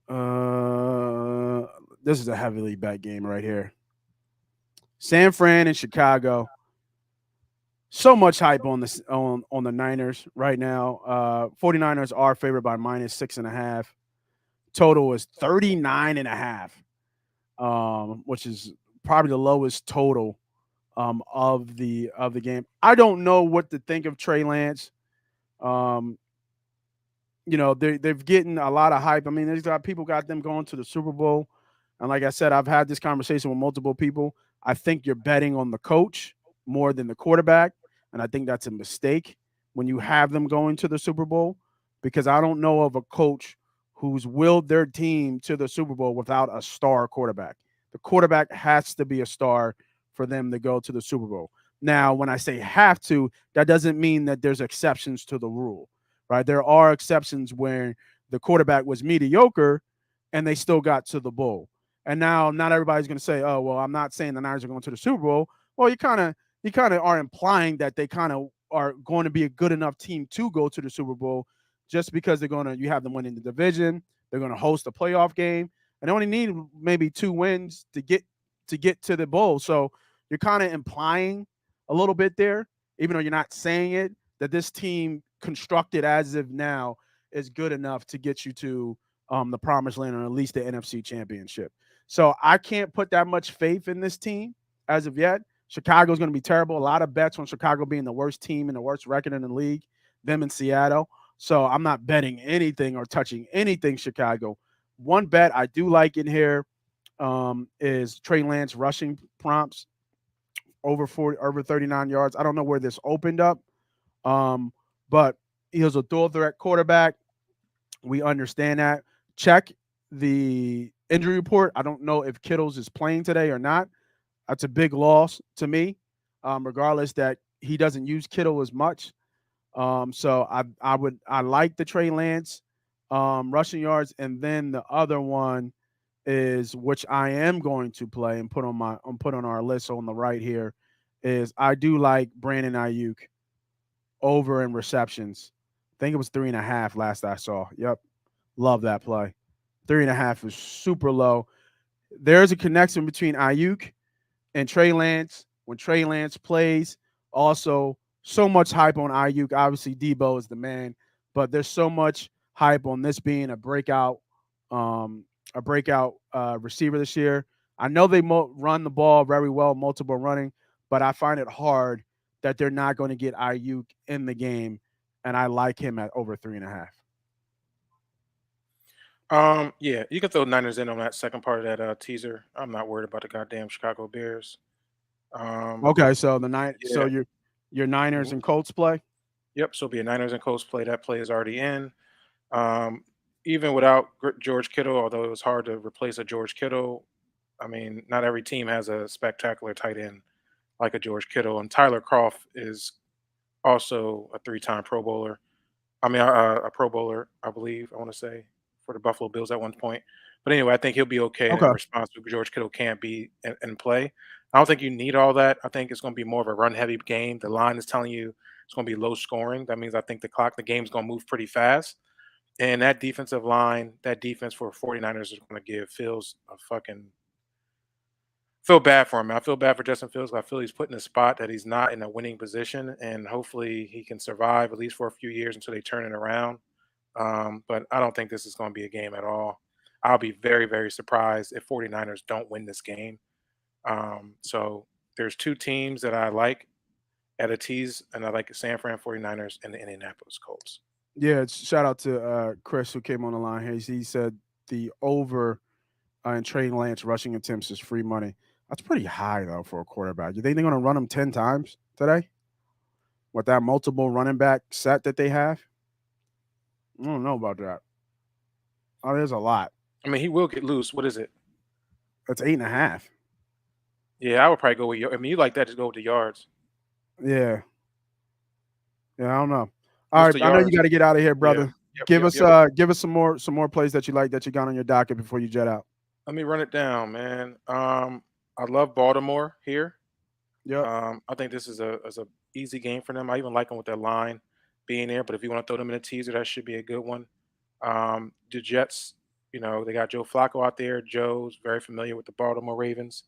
Uh, this is a heavily bet game right here. San Fran and Chicago. So much hype on the Niners right now. 49ers are favored by minus 6.5. Total is 39.5. Which is probably the lowest total of the game. I don't know what to think of Trey Lance. Um, they've getting a lot of hype. I mean, there's got people got them going to the Super Bowl, and like I said, I've had this conversation with multiple people. I think you're betting on the coach more than the quarterback, and I think that's a mistake when you have them going to the Super Bowl, because I don't know of a coach who's willed their team to the Super Bowl without a star quarterback. The quarterback has to be a star for them to go to the Super Bowl. Now, when I say have to, that doesn't mean that there's exceptions to the rule, right? There are exceptions where the quarterback was mediocre and they still got to the bowl. And now not everybody's going to say, "Oh, well, I'm not saying the Niners are going to the Super Bowl." Well, you kind of are implying that they kind of are going to be a good enough team to go to the Super Bowl just because you have them winning the division, they're going to host a playoff game, and they only need maybe 2 wins to get to the bowl. So you're kind of implying a little bit there, even though you're not saying it, that this team constructed as of now is good enough to get you to the promised land, or at least the NFC Championship. So I can't put that much faith in this team as of yet. Chicago's going to be terrible. A lot of bets on Chicago being the worst team and the worst record in the league, them in Seattle. So I'm not betting anything or touching anything Chicago. One bet I do like in here is Trey Lance rushing prompts over 39 yards. I don't know where this opened up, um, but he was a dual threat quarterback. We understand that. Check the injury report. I don't know if Kittles is playing today or not. That's a big loss to me, regardless that he doesn't use Kittle as much. So I like the Trey Lance. rushing yards, and then the other one is which I am going to play and put on our list on the right here is I do like Brandon Ayuk over in receptions. I think it was 3.5 last I saw. Yep, love that play. 3.5 is super low. There's a connection between Ayuk and Trey Lance. When Trey Lance plays, also so much hype on Ayuk. Obviously, Debo is the man, but there's so much hype on this being um, a breakout receiver this year. I know they run the ball very well, multiple running, but I find it hard that they're not going to get Ayuk in the game, and I like him at over 3.5. Yeah, you can throw Niners in on that second part of that teaser. I'm not worried about the goddamn Chicago Bears. Um, Okay, so the nine, so yeah, your Niners mhm, and Colts play. yep. So be a Niners and Colts play. That play is already in. Um, Even without George Kittle, although it was hard to replace a George Kittle, I mean, not every team has a spectacular tight end like a George Kittle, and Tyler Croft is also a three-time Pro Bowler. I mean, a Pro Bowler, I believe. I want to say for the Buffalo Bills at one point. But anyway, I think he'll be okay in Okay, response to George Kittle can't be in play. I don't think you need all that. I think it's going to be more of a run-heavy game. The line is telling you it's going to be low scoring. That means I think the game's going to move pretty fast. And that defensive line, that defense for 49ers is going to give Fields a fucking feel bad for him. I feel bad for Justin Fields. I feel he's put in a spot that he's not in a winning position, and hopefully he can survive at least for a few years until they turn it around. But I don't think this is going to be a game at all. I'll be very, very surprised if 49ers don't win this game. So there's two teams that I like at a tease, and I like the San Fran 49ers and the Indianapolis Colts. yeah. Shout out to Chris who came on the line here. He said the over and Trey Lance rushing attempts is free money. That's pretty high though for a quarterback. You think they're going to run him 10 times today with that multiple running back set that they have? I don't know about that. Oh, there's a lot. I mean, he will get loose. What is it? That's 8.5. Yeah, I would probably go with. I mean, you like that? Just go with the yards. Yeah, yeah. I don't know. All What's right, the I know you yards? got to get out of here, Yeah. brother. Yep. Yep. Yep. Give us some more plays that you like that you got on your docket before you jet out. Let me run it down, man. I love Baltimore here. Yep. I think this is a easy game for them. I even like them with their line being there. But if you want to throw them in a teaser, that should be a good one. The Jets, they got Joe Flacco out there. Joe's very familiar with the Baltimore Ravens.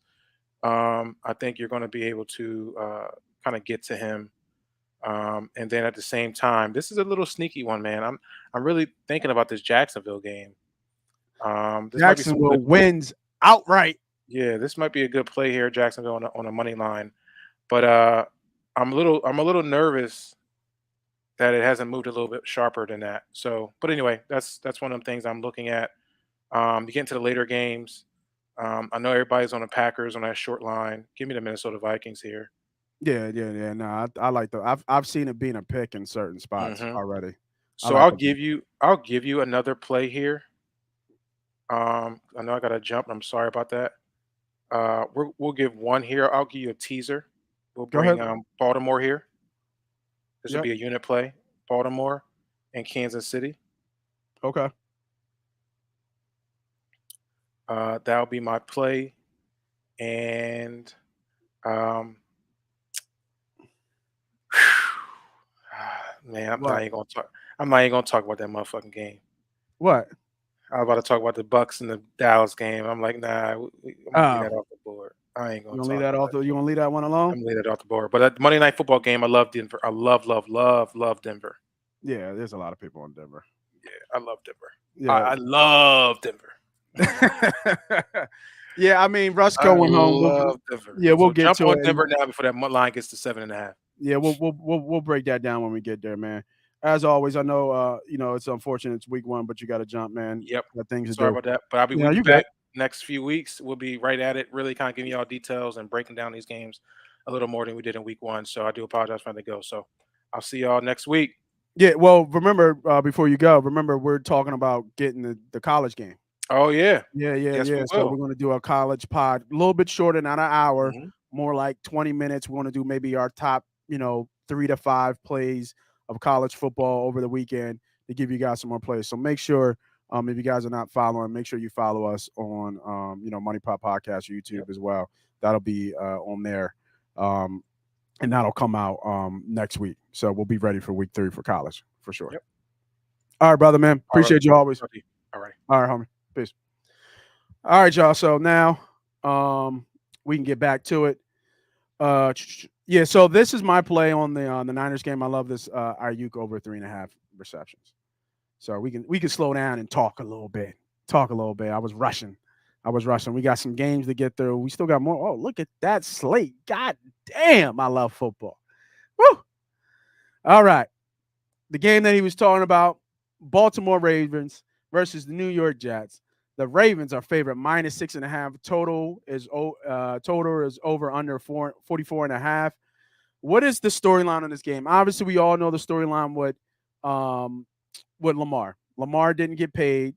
I think you're going to be able to kind of get to him. And then at the same time, this is a little sneaky one, man. I'm really thinking about this Jacksonville game. This might be some Jacksonville good. wins outright. Yeah, this might be a good play here, Jacksonville on a money line. But I'm a little nervous that it hasn't moved a little bit sharper than that. So, but anyway, that's one of them things I'm looking at. You get into the later games. I know everybody's on the Packers on that short line. Give me the Minnesota Vikings here. Yeah, yeah, yeah. No, I like the. I've seen it being a pick in certain spots hmm already. I So like the. I'll give you another play here. I know I got to jump. I'm sorry about that. We'll give one here. I'll give you a teaser. We'll Go bring ahead. Baltimore here. This will Yep. be a unit play. Baltimore and Kansas City. Okay. That'll be my play. And um, man, I'm not What? even gonna talk. I'm not even gonna talk about that motherfucking game. What? I was about to talk about the Bucks and the Dallas game. I'm like, nah, I'm gonna leave Oh, that off the board. I ain't you gonna gonna leave talk that about off? that. You gonna leave that one alone? I'm gonna leave that off the board. But at the Monday Night Football game, I love Denver. I love, love, love, love Denver. Yeah, there's a lot of people in Denver. Yeah, I love Denver. Yeah. I love Denver. Yeah, I mean, Russ I going home. love Denver. Yeah, we'll So get jump to on it. And Denver now before that line gets to 7.5. yeah, we'll break that down when we get there, man. As always, I know it's unfortunate it's week one, but you got to jump, man. Yep. Got things to Sorry do. about that. But You we'll know, be you good? back next few weeks. We'll be right at it, really kind of giving you all details and breaking down these games a little more than we did in week one. So I do apologize for having to go. So I'll see y'all next week. Yeah. Well, remember before you go, remember we're talking about getting the college game. Oh yeah. Yeah, yeah, Yes, we yeah. So will. we're gonna do a college pod, a little bit shorter, not an hour, Mhm. more like 20 minutes. We want to do maybe our top, 3 to 5 plays of college football over the weekend. to give you guys some more plays. So make sure if you guys are not following, make sure you follow us on Money Pop Podcast Yep. YouTube as well. That'll be on there. Um, and that'll come out next week. So we'll be ready for week 3 for college for sure. Yep. All right, brother, man. All right. Appreciate you always. All right. All right, homie. Peace. All right, y'all. So now we can get back to it. Yeah. So this is my play on the Niners game. I love this Ayuk over 3.5 receptions. So we can slow down and talk a little bit. I was rushing. We got some games to get through. We still got more. Oh, look at that slate. God damn, I love football. Woo! All right. The game that he was talking about, Baltimore Ravens versus the New York Jets. The Ravens are favorite -6.5. Total is over under 44.5. What is the storyline in this game? Obviously, we all know the storyline with Lamar. Lamar didn't get paid,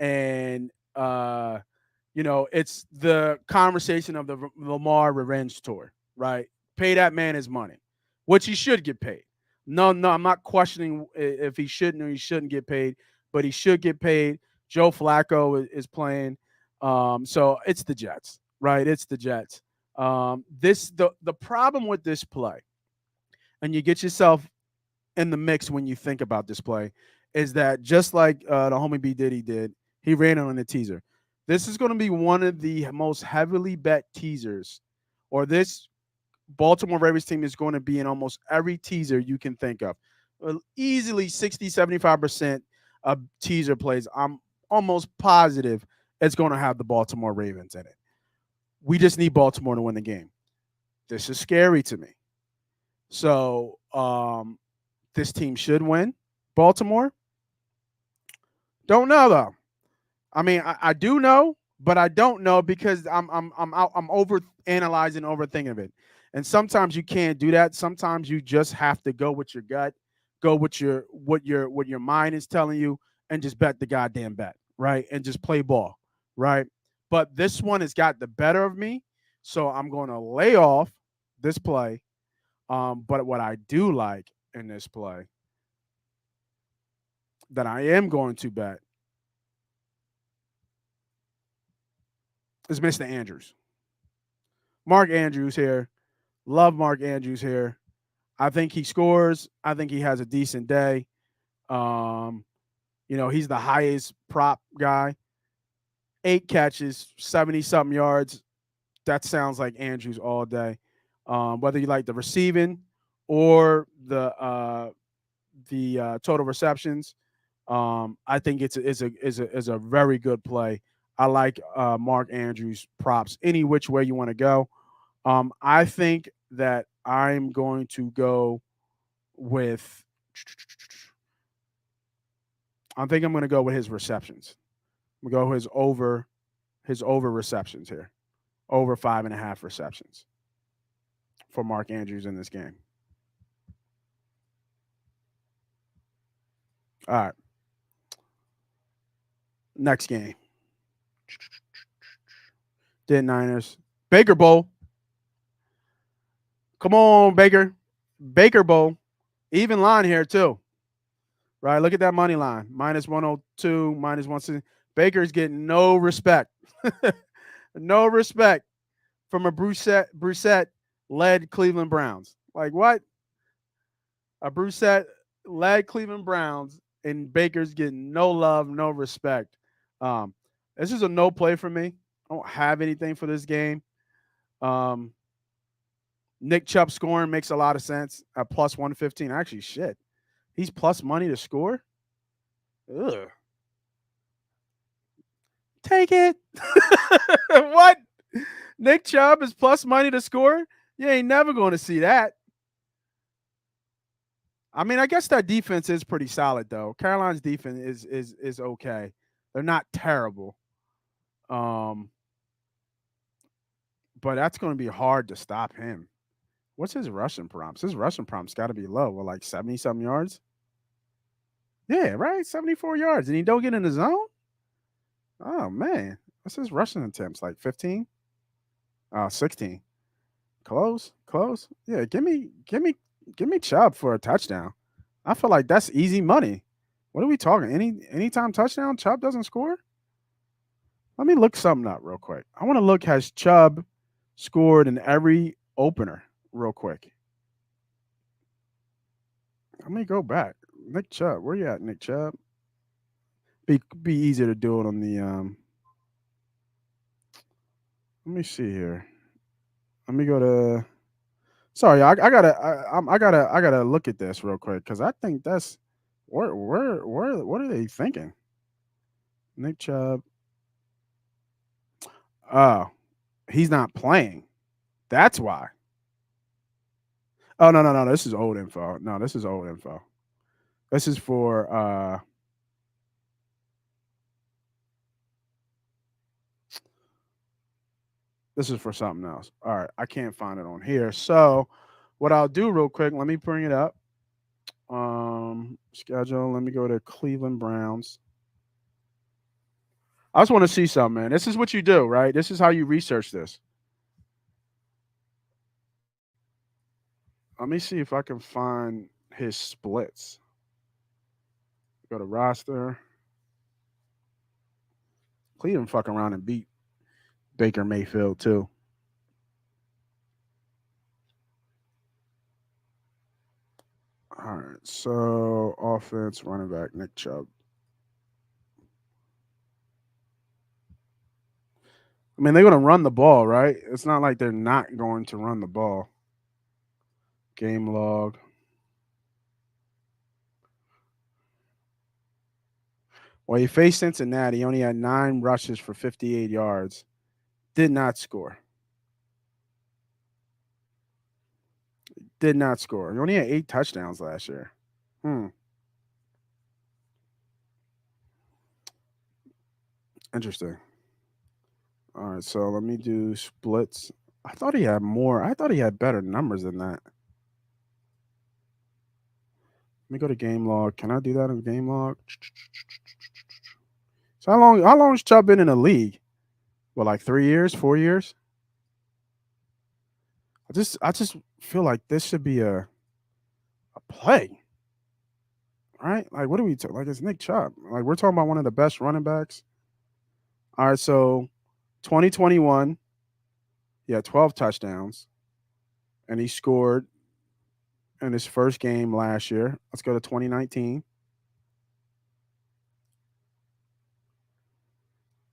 and it's the conversation of the Lamar revenge tour, right? Pay that man his money, which he should get paid. No, I'm not questioning if he shouldn't or he shouldn't get paid, but he should get paid. Joe Flacco is playing, so it's the Jets, right? It's the Jets. The problem with this play, and you get yourself in the mix when you think about this play, is that just like the homie B Diddy did, he ran it on the teaser. This is going to be one of the most heavily bet teasers, or this Baltimore Ravens team is going to be in almost every teaser you can think of. Easily 60-75% of teaser plays. I'm almost positive it's going to have the Baltimore Ravens in it. We just need Baltimore to win the game. This is scary to me. So this team should win. Baltimore? Don't know though. I mean, I do know, but I don't know because I'm over analyzing, overthinking of it. And sometimes you can't do that. Sometimes you just have to go with your gut, go with what your mind is telling you, and just bet the goddamn bet, right? And just play ball, right? But this one has got the better of me, so I'm going to lay off this play. But what I do like in this play that I am going to bet is Mr. Andrews. Mark Andrews here. Love Mark Andrews here. I think he scores. I think he has a decent day. He's the highest prop guy. 8 catches, 70-something yards. That sounds like Andrews all day. Whether you like the receiving or the total receptions, I think it's a very good play. I like Mark Andrews props any which way you want to go. I think that I'm going to go with. I think I'm going to go with his receptions. I'm going to go his over receptions here, over 5.5 receptions for Mark Andrews in this game. All right. Next game. Dead Niners. Baker Bowl. Come on, Baker. Baker Bowl. Even line here, too. Right? Look at that money line. -102, -160. Baker's getting no respect. No respect from a Brissett-led Cleveland Browns. Like what? A Brissett-led Cleveland Browns, and Baker's getting no love, no respect. This is a no play for me. I don't have anything for this game. Nick Chubb scoring makes a lot of sense at +115. Actually, shit. He's plus money to score? Ugh. Take it. What? Nick Chubb is plus money to score? You ain't never going to see that. I mean, I guess that defense is pretty solid, though. Carolina's defense is okay. They're not terrible. But that's going to be hard to stop him. What's his rushing prompts? His rushing prompts got to be low. Well, like 70-something yards? Yeah, right? 74 yards. And he don't get in the zone? Oh, man. What's his rushing attempts? Like 15? 16. Close. Yeah, give me Chubb for a touchdown. I feel like that's easy money. What are we talking? Anytime touchdown, Chubb doesn't score? Let me look something up real quick. I want to look, has Chubb scored in every opener real quick? Let me go back. Nick Chubb, where you at, Nick Chubb? Be easier to do it on the let me see here. Let me go to. Sorry, I gotta look at this real quick because I think that's what are they thinking? Nick Chubb. Oh, he's not playing. That's why. Oh no. This is old info. No, this is old info. This is for this is for something else. All right, I can't find it on here. So what I'll do real quick, let me bring it up. Schedule. Let me go to Cleveland Browns. I just want to see something, man. This is what you do, right? This is how you research this. Let me see if I can find his splits. Go to roster. Cleveland fucking around and beat Baker Mayfield too. All right, so offense, running back, Nick Chubb. I mean, they're going to run the ball, right? It's not like they're not going to run the ball. Game log. Well, he faced Cincinnati. He only had 9 rushes for 58 yards. Did not score. Did not score. He only had 8 touchdowns last year. Interesting. All right, so let me do splits. I thought he had more. I thought he had better numbers than that. Let me go to game log. Can I do that in game log? So how long has Chubb been in the league? Well, like 3 years, 4 years? I just feel like this should be a play. Right? Like what are we talking? Like it's Nick Chubb. Like we're talking about one of the best running backs. All right, so 2021, he had 12 touchdowns, and he scored in his first game last year. Let's go to 2019.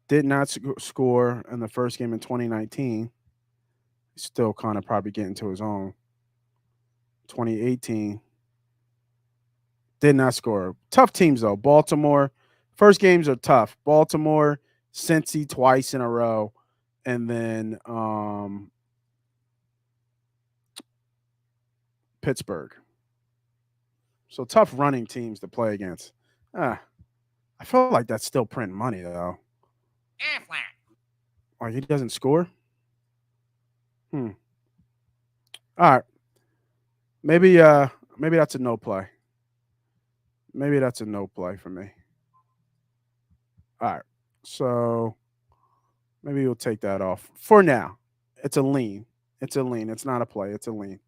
Did not score in the first game in 2019. He's still kind of probably getting to his own. 2018. Did not score. Tough teams though. Baltimore. First games are tough. Baltimore, Cincy twice in a row, and then Pittsburgh. So tough running teams to play against. I feel like that's still printing money though. Like he doesn't score. Hmm. All right. Maybe that's a no play. Maybe that's a no play for me. All right. So maybe we'll take that off for now. It's a lean. It's a lean. It's not a play. It's a lean.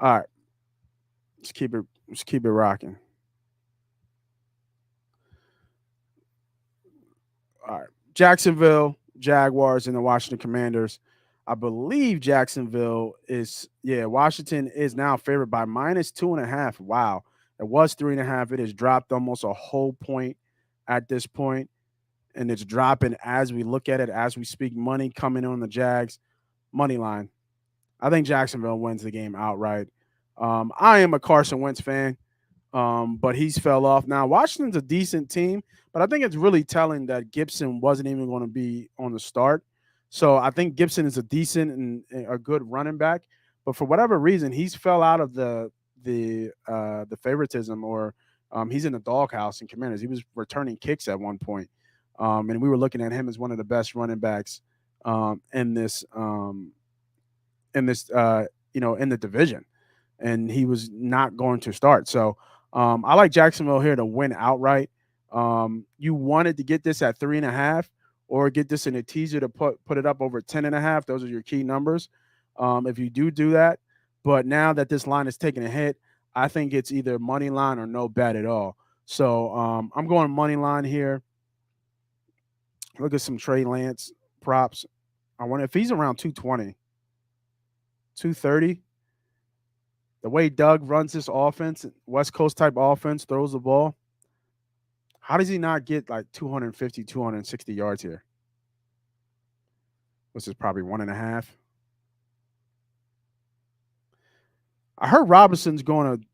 All right. Let's keep it rocking. All right. Jacksonville Jaguars and the Washington Commanders. I believe Jacksonville is Washington is now favored by -2.5. Wow. It was 3.5. It has dropped almost a whole point at this point, and it's dropping as we look at it as we speak. Money coming on the Jags money line. I think Jacksonville wins the game outright. I am a Carson Wentz fan, but he's fell off. Now Washington's a decent team, but I think it's really telling that Gibson wasn't even going to be on the start. So I think Gibson is a decent and a good running back, but for whatever reason, he's fell out of the favoritism, or he's in the doghouse in Commanders. He was returning kicks at one point, and we were looking at him as one of the best running backs in this in the division, and he was not going to start. So I like Jacksonville here to win outright. You wanted to get this at 3.5, or get this in a teaser to put it up over 10.5. Those are your key numbers. If you do that, but now that this line is taking a hit, I think it's either money line or no bet at all. So I'm going money line here. Look at some Trey Lance props. I wonder if he's around 220, 230. The way Doug runs this offense, West Coast type offense, throws the ball, how does he not get like 250, 260 yards here? Which is probably one and a half. I heard Robinson's going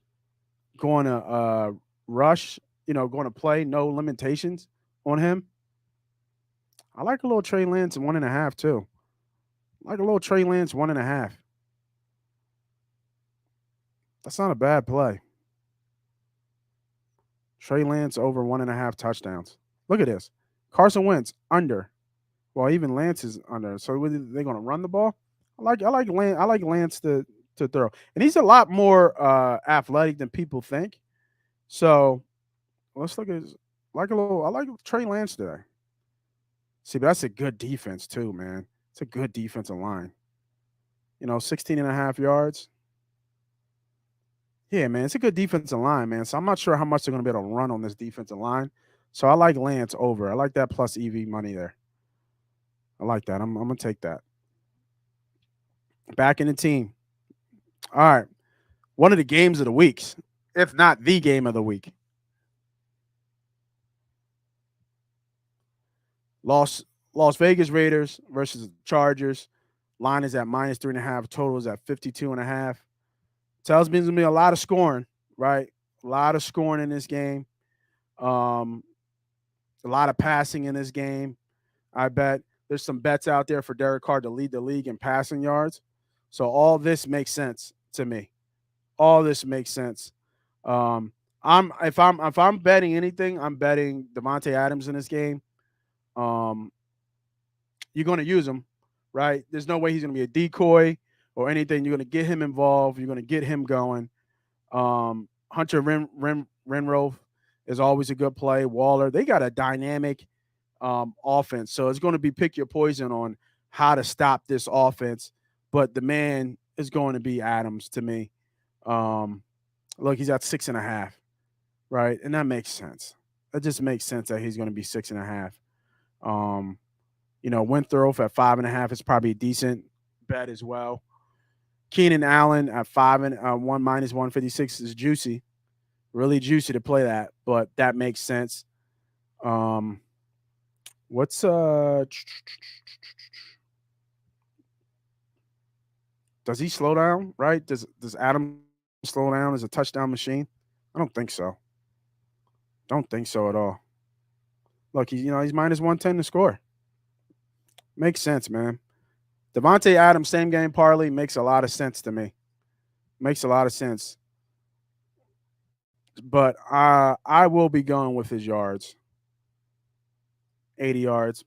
to rush, going to play, no limitations on him. I like a little Trey Lance and one and a half too. I like a little Trey Lance one and a half. That's not a bad play. Trey Lance over one and a half touchdowns. Look at this. Carson Wentz under. Well, even Lance is under. So they're going to run the ball. I like Lance to throw, and he's a lot more athletic than people think. So let's look at his, like a little. I like Trey Lance today. See, but that's a good defense too, man. It's a good defensive line. 16 and a half yards. Yeah, man, it's a good defensive line, man. So I'm not sure how much they're going to be able to run on this defensive line. So I like Lance over. I like that plus EV money there. I like that. I'm going to take that. Back in the team. All right. One of the games of the weeks, if not the game of the week. Las Las Vegas Raiders versus the Chargers. Line is at minus 3.5. Total is at 52.5. Tells me there's going to be a lot of scoring, right? A lot of scoring in this game. Um, a lot of passing in this game. I bet there's some bets out there for Derek Carr to lead the league in passing yards. So all this makes sense to me. All this makes sense. If I'm betting anything, I'm betting Devontae Adams in this game. Um, you're going to use him, right? There's no way he's going to be a decoy or anything. You're going to get him involved. You're going to get him going. Hunter Renfrow is always a good play. Waller, they got a dynamic offense, so it's going to be pick your poison on how to stop this offense. But the man is going to be Adams to me. Look, he's at 6.5, right, and that makes sense. That just makes sense that he's going to be 6.5. Winthrop at 5.5 is probably a decent bet as well. Keenan Allen at 1 minus 156 is juicy, really juicy to play that, but that makes sense. What's does he slow down? Right? Does Adam slow down as a touchdown machine? I don't think so. Don't think so at all. Look, he's minus 110 to score. Makes sense, man. Devontae Adams same game parlay makes a lot of sense to me. Makes a lot of sense. But I will be going with his yards. 80 yards.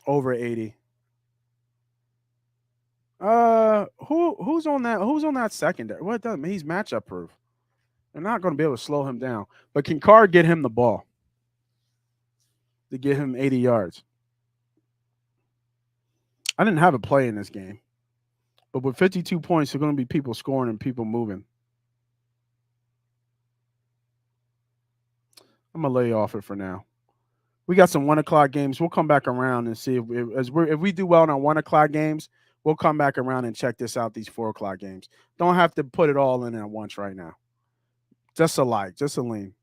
Over 80. Who's on that secondary? What doesn't he's matchup proof. They're not going to be able to slow him down. But can Carr get him the ball to get him 80 yards? I didn't have a play in this game. But with 52 points, there's going to be people scoring and people moving. I'm going to lay off it for now. We got some 1 o'clock games. We'll come back around and see if we do well on our 1 o'clock games. We'll come back around and check this out. These 4 o'clock games. Don't have to put it all in at once right now. Just a lean.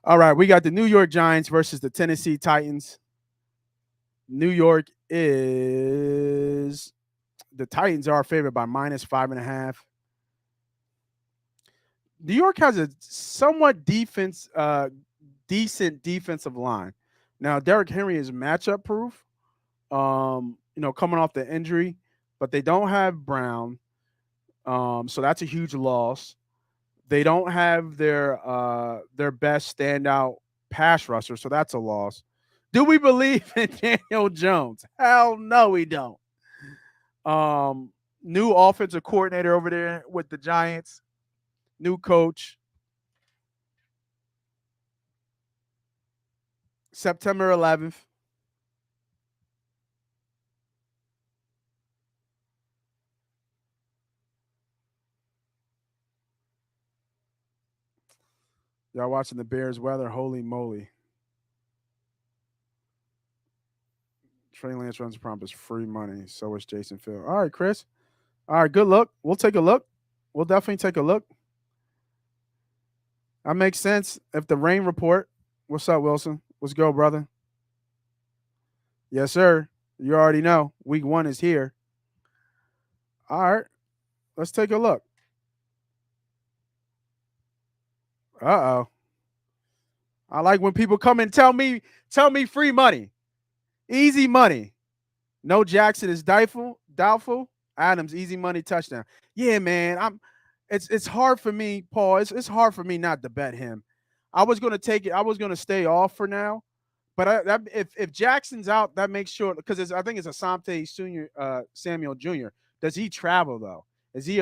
All right, we got the New York Giants versus the Tennessee Titans. New York is the Titans are favored by minus 5.5. New York has a somewhat decent defensive line. Now, Derrick Henry is matchup proof. Coming off the injury, but they don't have Brown. So that's a huge loss. They don't have their best standout pass rusher, so that's a loss. Do we believe in Daniel Jones? Hell no, we don't. New offensive coordinator over there with the Giants. New coach. September 11th. Y'all watching the Bears weather? Holy moly. Trey Lance runs prompt is free money. So is Jason Field. All right, Chris. All right, good look. We'll take a look. We'll definitely take a look. That makes sense. If the rain report, what's up, Wilson? Let's go, brother. Yes, sir. You already know. Week 1 is here. All right, let's take a look. Uh-oh. I like when people come and tell me free money. Easy money. No Jackson is doubtful. Doubtful. Adams, easy money touchdown. Yeah, man. It's hard for me, Paul. It's hard for me not to bet him. I was gonna take it. I was gonna stay off for now. But if Jackson's out, that makes sure because I think it's Asante Senior, Samuel Jr. Does he travel though? Is he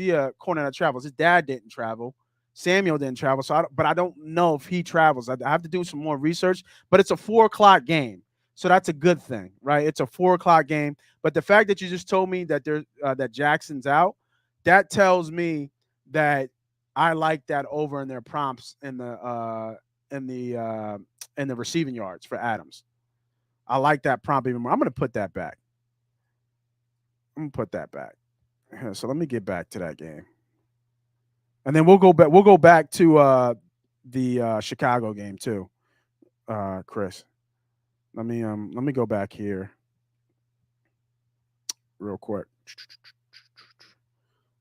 a corner that travels? His dad didn't travel. Samuel didn't travel, but I don't know if he travels. I have to do some more research. But it's a 4 o'clock game, so that's a good thing, right? It's a 4 o'clock game. But the fact that you just told me that that Jackson's out, that tells me that I like that over in their prompts in the and the receiving yards for Adams. I like that prompt even more. I'm going to put that back. I'm going to put that back. So let me get back to that game, and then we'll go back. We'll go back to the Chicago game too, Chris. Let me go back here real quick.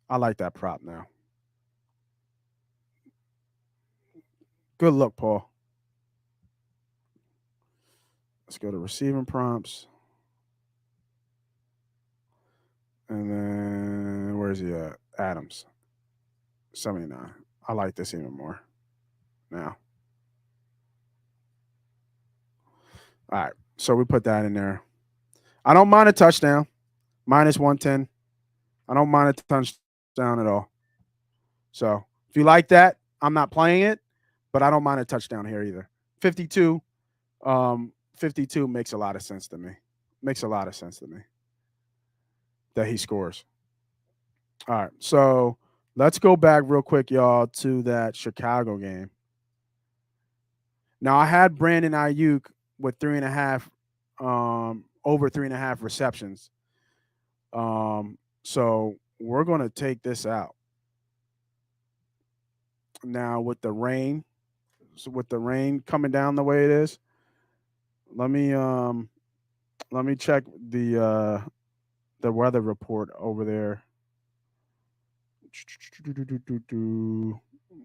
I like that prop now. Good look, Paul. Let's go to receiving prompts. And then where's he at? Adams. 79. I like this even more now. All right. So we put that in there. I don't mind a touchdown. Minus 110. I don't mind a touchdown at all. So if you like that, I'm not playing it, but I don't mind a touchdown here either. 52. 52 makes a lot of sense to me. Makes a lot of sense to me that he scores. All right. So let's go back real quick, y'all, to that Chicago game. Now I had Brandon Ayuk with 3.5, over 3.5 receptions. So we're gonna take this out. Now with the rain, coming down the way it is, let me check the weather report over there.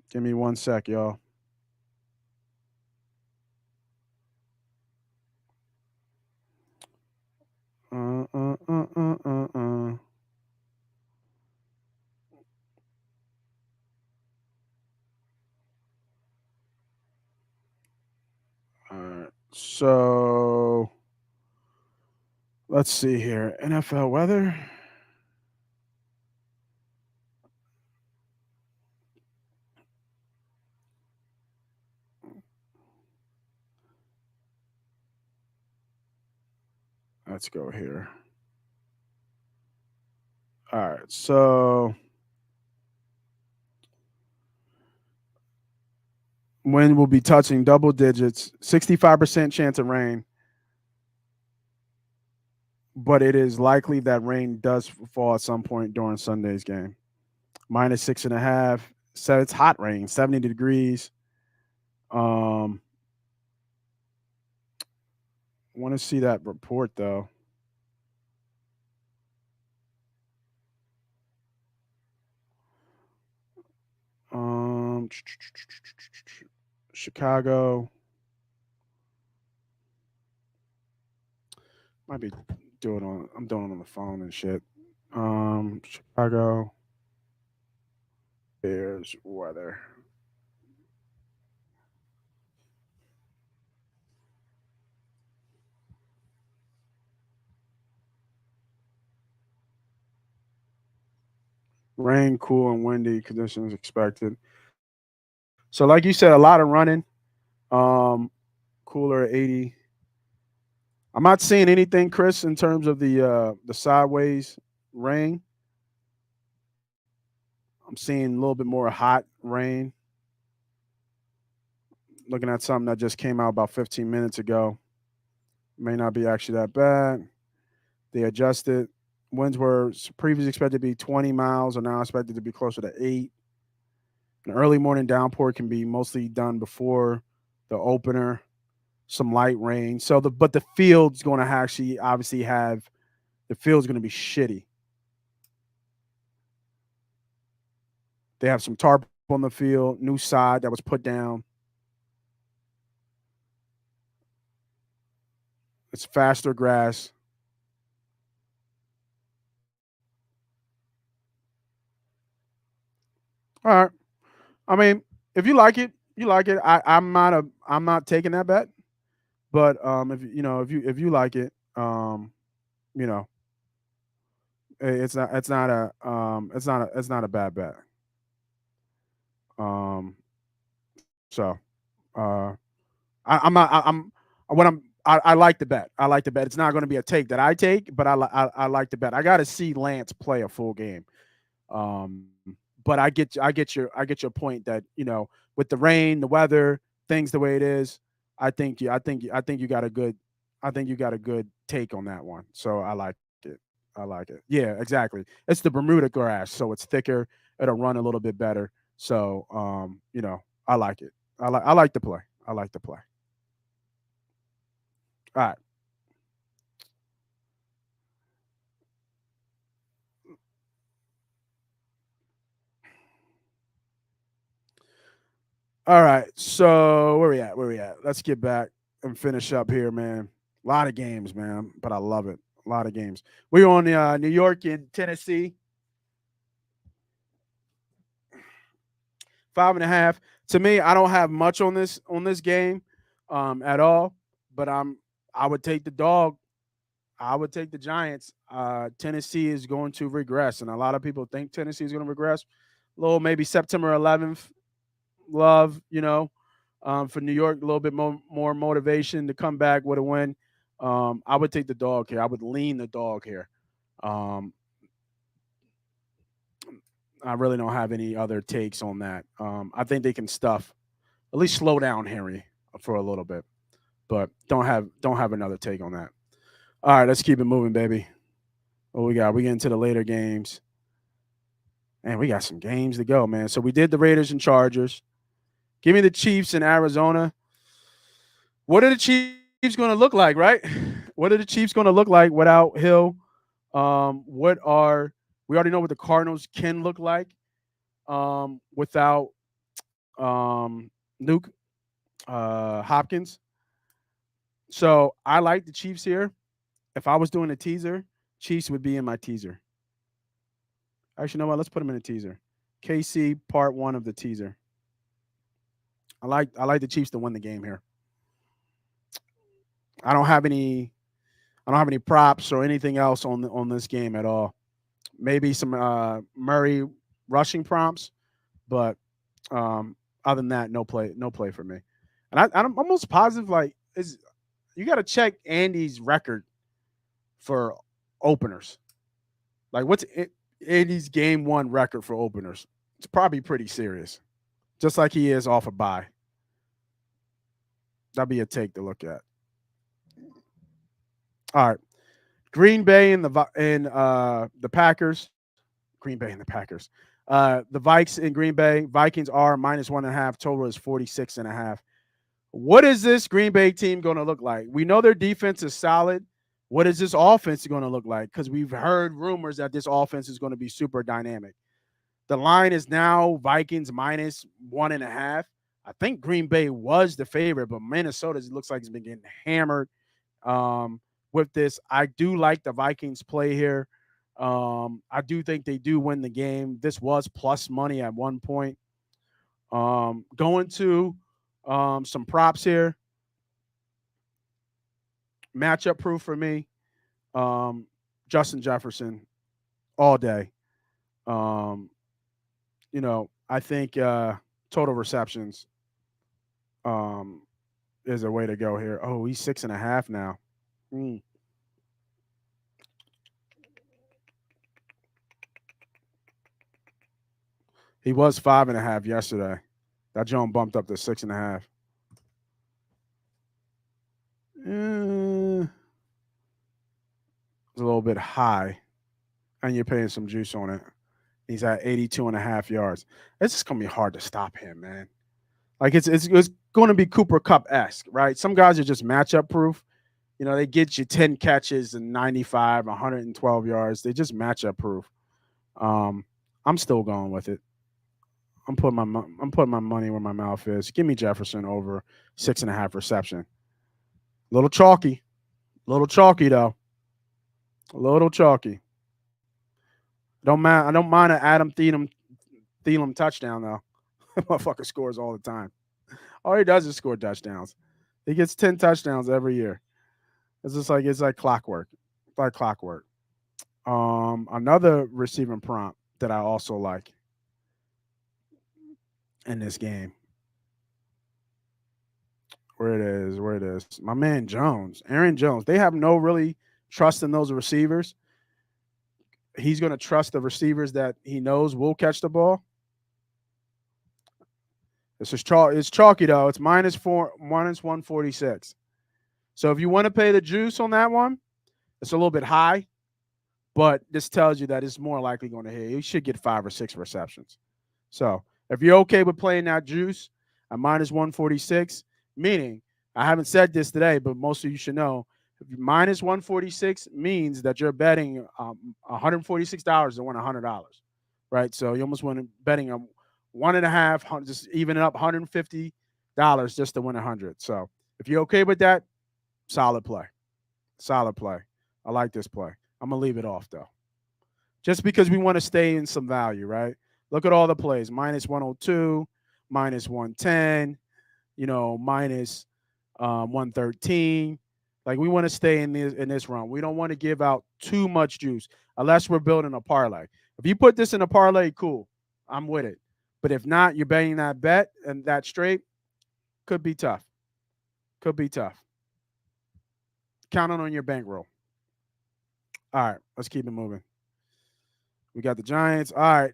Give me 1 sec, y'all. Uh, uh, uh, uh, uh, uh. All right. So let's see here. NFL weather. Let's go here. All right. So wind will be touching double digits, 65% chance of rain, but it is likely that rain does fall at some point during Sunday's game. Minus 6.5. So it's hot rain, 70 degrees. Um, Want to see that report though. Um, Chicago might be doing on. I'm doing it on the phone and shit. Chicago Bears weather. Rain, cool, and windy conditions expected. So, like you said, a lot of running. Um, Cooler at 80. I'm not seeing anything, Chris, in terms of the sideways rain. I'm seeing a little bit more hot rain. Looking at something that just came out about 15 minutes ago. May not be actually that bad. They adjusted. Winds were previously expected to be 20 miles, are now expected to be closer to 8. An early morning downpour can be mostly done before the opener. Some light rain. So the field's going to actually obviously have the field's going to be shitty. They have some tarp on the field, new side that was put down. It's faster grass. All right. I mean, if you like it, you like it. I'm not taking that bet. But if if you like it, you know, it's not a bad bet. Um, so uh, I'm not I'm what I like the bet. I like the bet. It's not going to be a take that I take, but I like the bet. I got to see Lance play a full game. But I get your point that with the rain, the weather, things the way it is. I think you got a good take on that one. So I like it. I like it. Yeah, exactly. It's the Bermuda grass, so it's thicker. It'll run a little bit better. So I like it. I like the play. I like the play. All right. All right. So where we at? Where we at? Let's get back and finish up here, man. A lot of games, man, but I love it. A lot of games. We were on the New York and Tennessee, 5.5. To me, I don't have much on this game at all, but I would take the dog. I would take the Giants. Tennessee is going to regress, and a lot of people think Tennessee is going to regress. A little maybe September 11th love, for New York, a little bit more motivation to come back with a win. I would take the dog here. I would lean the dog here. Um, I really don't have any other takes on that. I think they can stuff, at least slow down Henry for a little bit, but don't have another take on that. All right, let's keep it moving, baby. What we got? We get into the later games, and we got some games to go, man. So we did the Raiders and Chargers. Give me the Chiefs in Arizona. What are the Chiefs going to look like, right? What are the Chiefs going to look like without Hill? What are we already know what the Cardinals can look like without Nuke Hopkins. So I like the Chiefs here. If I was doing a teaser, Chiefs would be in my teaser. Actually, you know what? Let's put them in a teaser. KC part one of the teaser. I like the Chiefs to win the game here. I don't have any I don't have any props or anything else on this game at all. Maybe some Murray rushing prompts, but other than that, no play for me. And I'm almost positive like is you got to check Andy's record for openers. Like Andy's game one record for openers? It's probably pretty serious, just like he is off a bye. That'd be a take to look at. All right, Green Bay and the Packers. Green Bay and the Packers. The Vikes in Green Bay. Vikings are -1.5. Total is 46.5. What is this Green Bay team going to look like? We know their defense is solid. What is this offense going to look like? Because we've heard rumors that this offense is going to be super dynamic. The line is now Vikings -1.5. I think Green Bay was the favorite, but Minnesota looks like it's been getting hammered with this. I do like the Vikings play here. I do think they do win the game. This was plus money at one point. Going to some props here. Matchup proof for me. Justin Jefferson all day. Um, I think total receptions um, is a way to go here. Oh, he's 6.5 now. Mm. He was 5.5 yesterday. That Joan bumped up to 6.5. bit high, and you're paying some juice on it. He's at 82 and a half yards. It's just gonna be hard to stop him, man. Like it's going to be Cooper Cup esque, right? Some guys are just matchup proof. They get you 10 catches and 95, 112 yards. They just matchup proof. Um, I'm still going with it. I'm putting my money where my mouth is. Give me Jefferson over 6.5 reception. Little chalky though. A little chalky. I don't mind an Adam Thielen touchdown though. Motherfucker scores all the time. All he does is score touchdowns. He gets 10 touchdowns every year. It's like clockwork. Like clockwork. Another receiving prompt that I also like in this game. Where it is. My man Jones, Aaron Jones. They have no really trust in those receivers. He's going to trust the receivers that he knows will catch the ball. It's chalky though. It's minus 146. So if you want to pay the juice on that one, it's a little bit high, but this tells you that it's more likely going to hit. You should get 5 or 6 receptions. So if you're okay with playing that juice at minus 146, meaning I haven't said this today, but most of you should know, minus 146 means that you're betting $146 to win $100, right? So you almost want to betting a 1.5, just even it up $150 just to win 100. So if you're okay with that, solid play. Solid play. I like this play. I'm going to leave it off, though. Just because we want to stay in some value, right? Look at all the plays. Minus 102, minus 110, minus 113. Like, we want to stay in this run. We don't want to give out too much juice unless we're building a parlay. If you put this in a parlay, cool. I'm with it. But if not, you're betting that bet and that straight, could be tough. Could be tough. Counting on your bankroll. All right, let's keep it moving. We got the Giants. All right,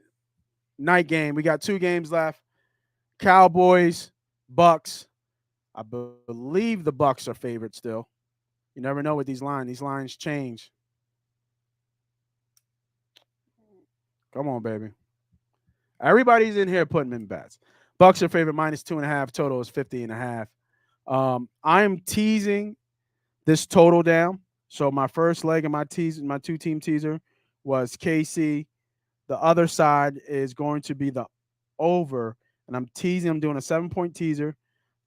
night game. We got 2 games left. Cowboys, Bucks. I believe the Bucks are favored still. You never know with these lines. These lines change. Come on, baby. Everybody's in here putting in bets. Bucks are favored minus 2.5. Total is 50.5. I'm teasing this total down. So my first leg of my 2-team teaser was KC. The other side is going to be the over, and I'm doing a 7-point teaser.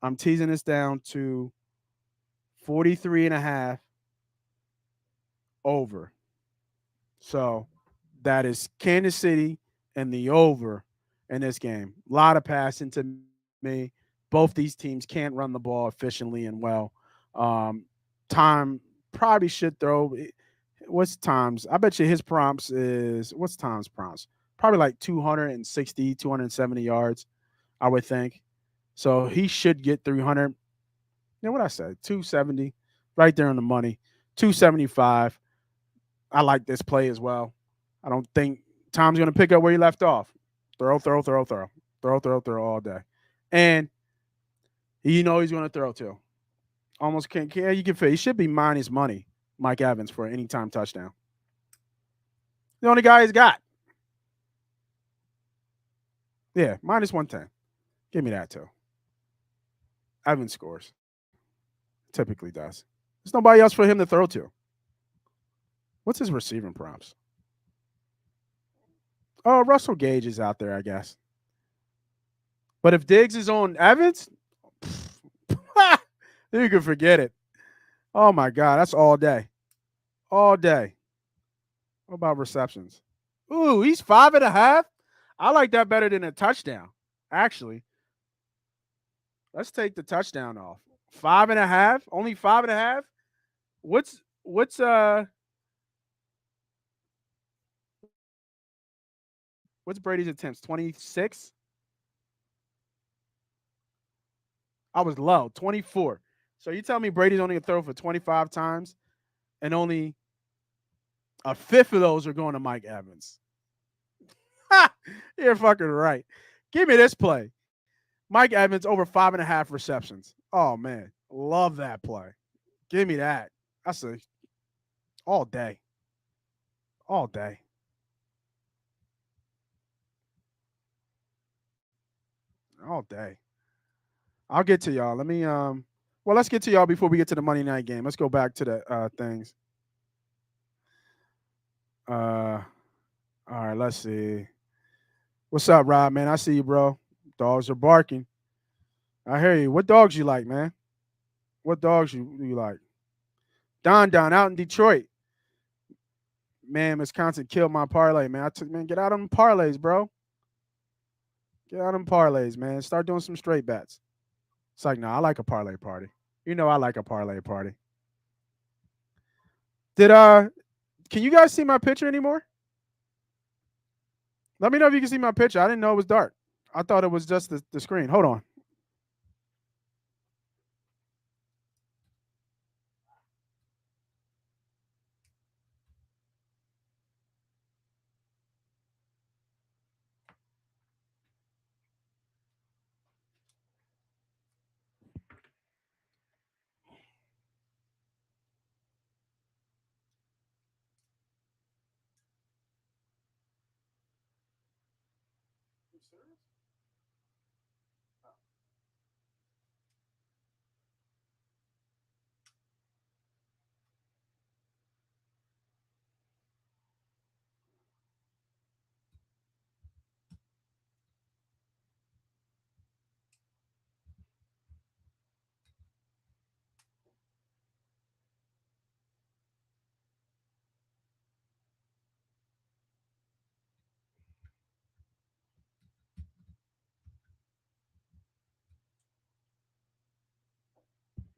I'm teasing this down to 43.5 over. So that is Kansas City and the over in this game. A lot of passing to me. Both these teams can't run the ball efficiently and well. Time probably should throw. What's Times? I bet you his prompts is, what's Times prompts? Probably like 260, 270 yards, I would think. So he should get 300. What I said, 270, right there on the money. 275. I like this play as well. I don't think Tom's going to pick up where he left off. Throw all day. And he's going to throw too. Almost can't. You can feel he should be minus money, Mike Evans, for an anytime touchdown. The only guy he's got. Yeah, minus 110. Give me that too. Evans scores. Typically does. There's nobody else for him to throw to. What's his receiving prompts? Oh, Russell Gage is out there, I guess. But if Diggs is on Evans, you can forget it. Oh my God, that's all day. All day. What about receptions? Ooh, he's 5.5. I like that better than a touchdown. Actually, let's take the touchdown off. 5.5, only 5.5. What's Brady's attempts? 26. I was low, 24. So you tell me Brady's only going to throw for 25 times, and only a fifth of those are going to Mike Evans. You're fucking right. Give me this play. Mike Evans over 5.5 receptions. Oh, man. Love that play. Give me that. That's all day. all day. All day. I'll get to y'all. Let me well, let's get to y'all before we get to the Monday night game. Let's go back to the things. Uh all right, let's see. What's up, Rob, man? I see you, bro. Dogs are barking. I hear you. What dogs you like, man? What dogs you like? Don out in Detroit. Man, Wisconsin killed my parlay, man. I took man, get out of them parlays, bro. Get out of them parlays, man. Start doing some straight bets. It's like, no, I like a parlay party. You know I like a parlay party. Did can you guys see my picture anymore? Let me know if you can see my picture. I didn't know it was dark. I thought it was just the screen. Hold on.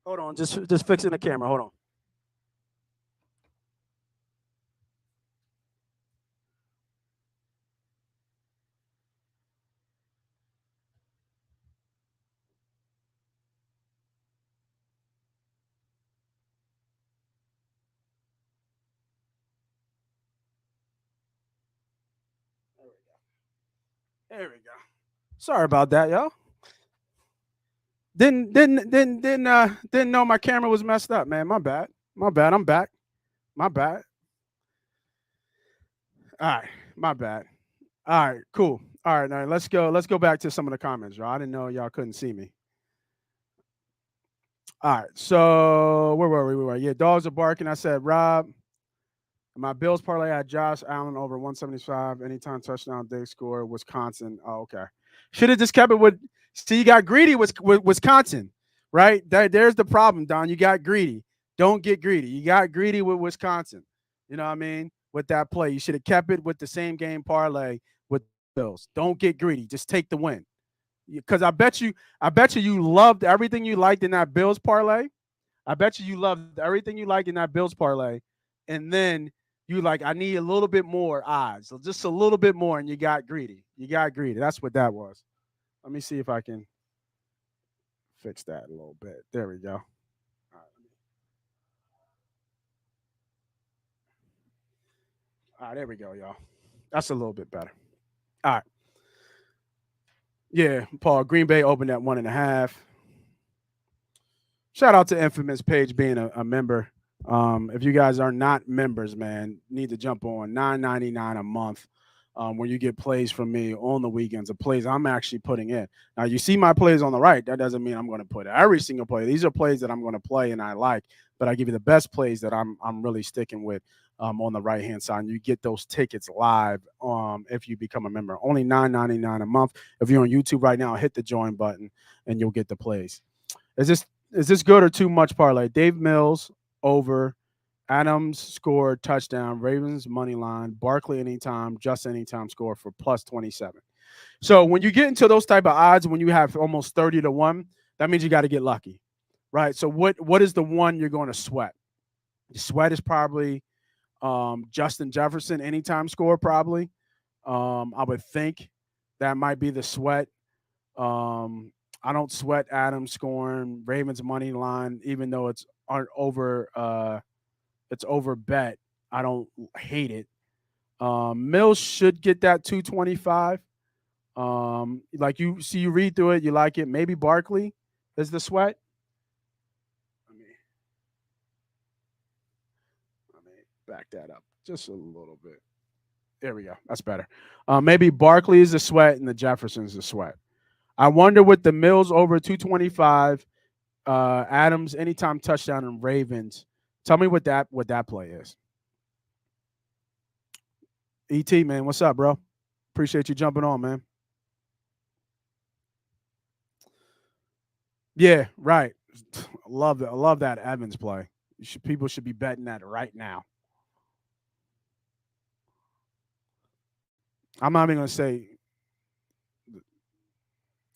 Hold on. Just fixing the camera. Hold on. There we go. Sorry about that, y'all. Didn't know my camera was messed up, man. My bad. My bad. I'm back. My bad. All right. My bad. All right. Cool. All right. Now let's go. Let's go back to some of the comments, y'all. I didn't know y'all couldn't see me. All right. So where were we? Yeah, dogs are barking. I said, Rob, my Bills parlay had Josh Allen over 175. Anytime touchdown, they score. Wisconsin. Oh, okay. Should have just kept it with. See, you got greedy with Wisconsin, right? There's the problem, Don. You got greedy. Don't get greedy. You got greedy with Wisconsin. You know what I mean? With that play, you should have kept it with the same game parlay with Bills. Don't get greedy. Just take the win. Because I bet you loved everything you liked in that Bills parlay. I bet you loved everything you liked in that Bills parlay, and then you like, I need a little bit more odds, so just a little bit more, and you got greedy. You got greedy. That's what that was. Let me see if I can fix that a little bit. There we go. All right, there we go, y'all. That's a little bit better. All right. Yeah, Paul. Green Bay opened at 1.5. Shout out to Infamous Page being a member. If you guys are not members, man, need to jump on $9.99 a month. Where you get plays from me on the weekends, the plays I'm actually putting in. Now you see my plays on the right. That doesn't mean I'm going to put every single play. These are plays that I'm going to play and I like, but I give you the best plays that I'm really sticking with on the right hand side. And you get those tickets live if you become a member. Only $9.99 a month. If you're on YouTube right now, hit the join button and you'll get the plays. Is this good or too much parlay? Dave Mills over. Adams scored touchdown. Ravens money line. Barkley anytime. Just anytime score for plus 27. So when you get into those type of odds, when you have almost 30-1, that means you got to get lucky, right? So what is the one you're going to sweat? The sweat is probably Justin Jefferson anytime score probably. I would think that might be the sweat. I don't sweat Adams scoring Ravens money line, even though it's over bet. I don't hate it. Mills should get that 225. Like you read through it, you like it. Maybe Barkley is the sweat. Let me back that up. Just a little bit. There we go. That's better. Maybe Barkley is the sweat and the Jefferson's the sweat. I wonder with the Mills over 225, Adams anytime touchdown and Ravens. Tell me what that play is. ET man, what's up, bro? Appreciate you jumping on, man. Yeah, right. I love that Evans play. People should be betting that right now. I'm not even gonna say.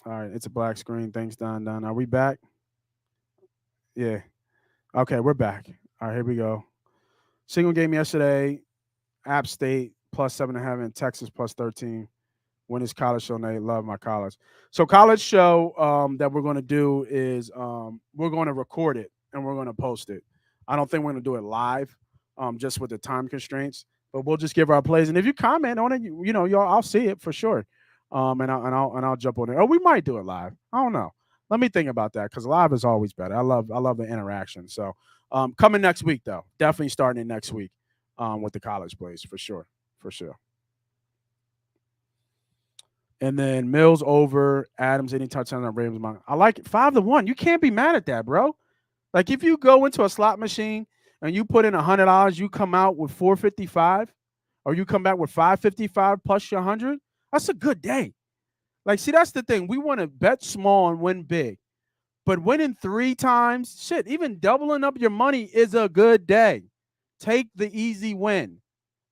All right, it's a black screen. Thanks, Don. Don, are we back? Yeah. Okay, we're back. All right, here we go. Single game yesterday. App State plus 7.5 and Texas plus 13. When is college show, Nate? Love my college. So college show that we're going to do is we're going to record it and we're going to post it. I don't think we're going to do it live, just with the time constraints. But we'll just give our plays, and if you comment on it, y'all, I'll see it for sure. And I'll jump on it. Or we might do it live. I don't know. Let me think about that because live is always better. I love the interaction. So coming next week though, definitely starting it next week with the college plays for sure, for sure. And then Mills over Adams any touchdown on Ravens money. I like it 5-1. You can't be mad at that, bro. Like if you go into a slot machine and you put in $100, you come out with 455, or you come back with 555 plus your 100. That's a good day. Like, see, that's the thing. We want to bet small and win big, but winning 3 times, shit, even doubling up your money is a good day. Take the easy win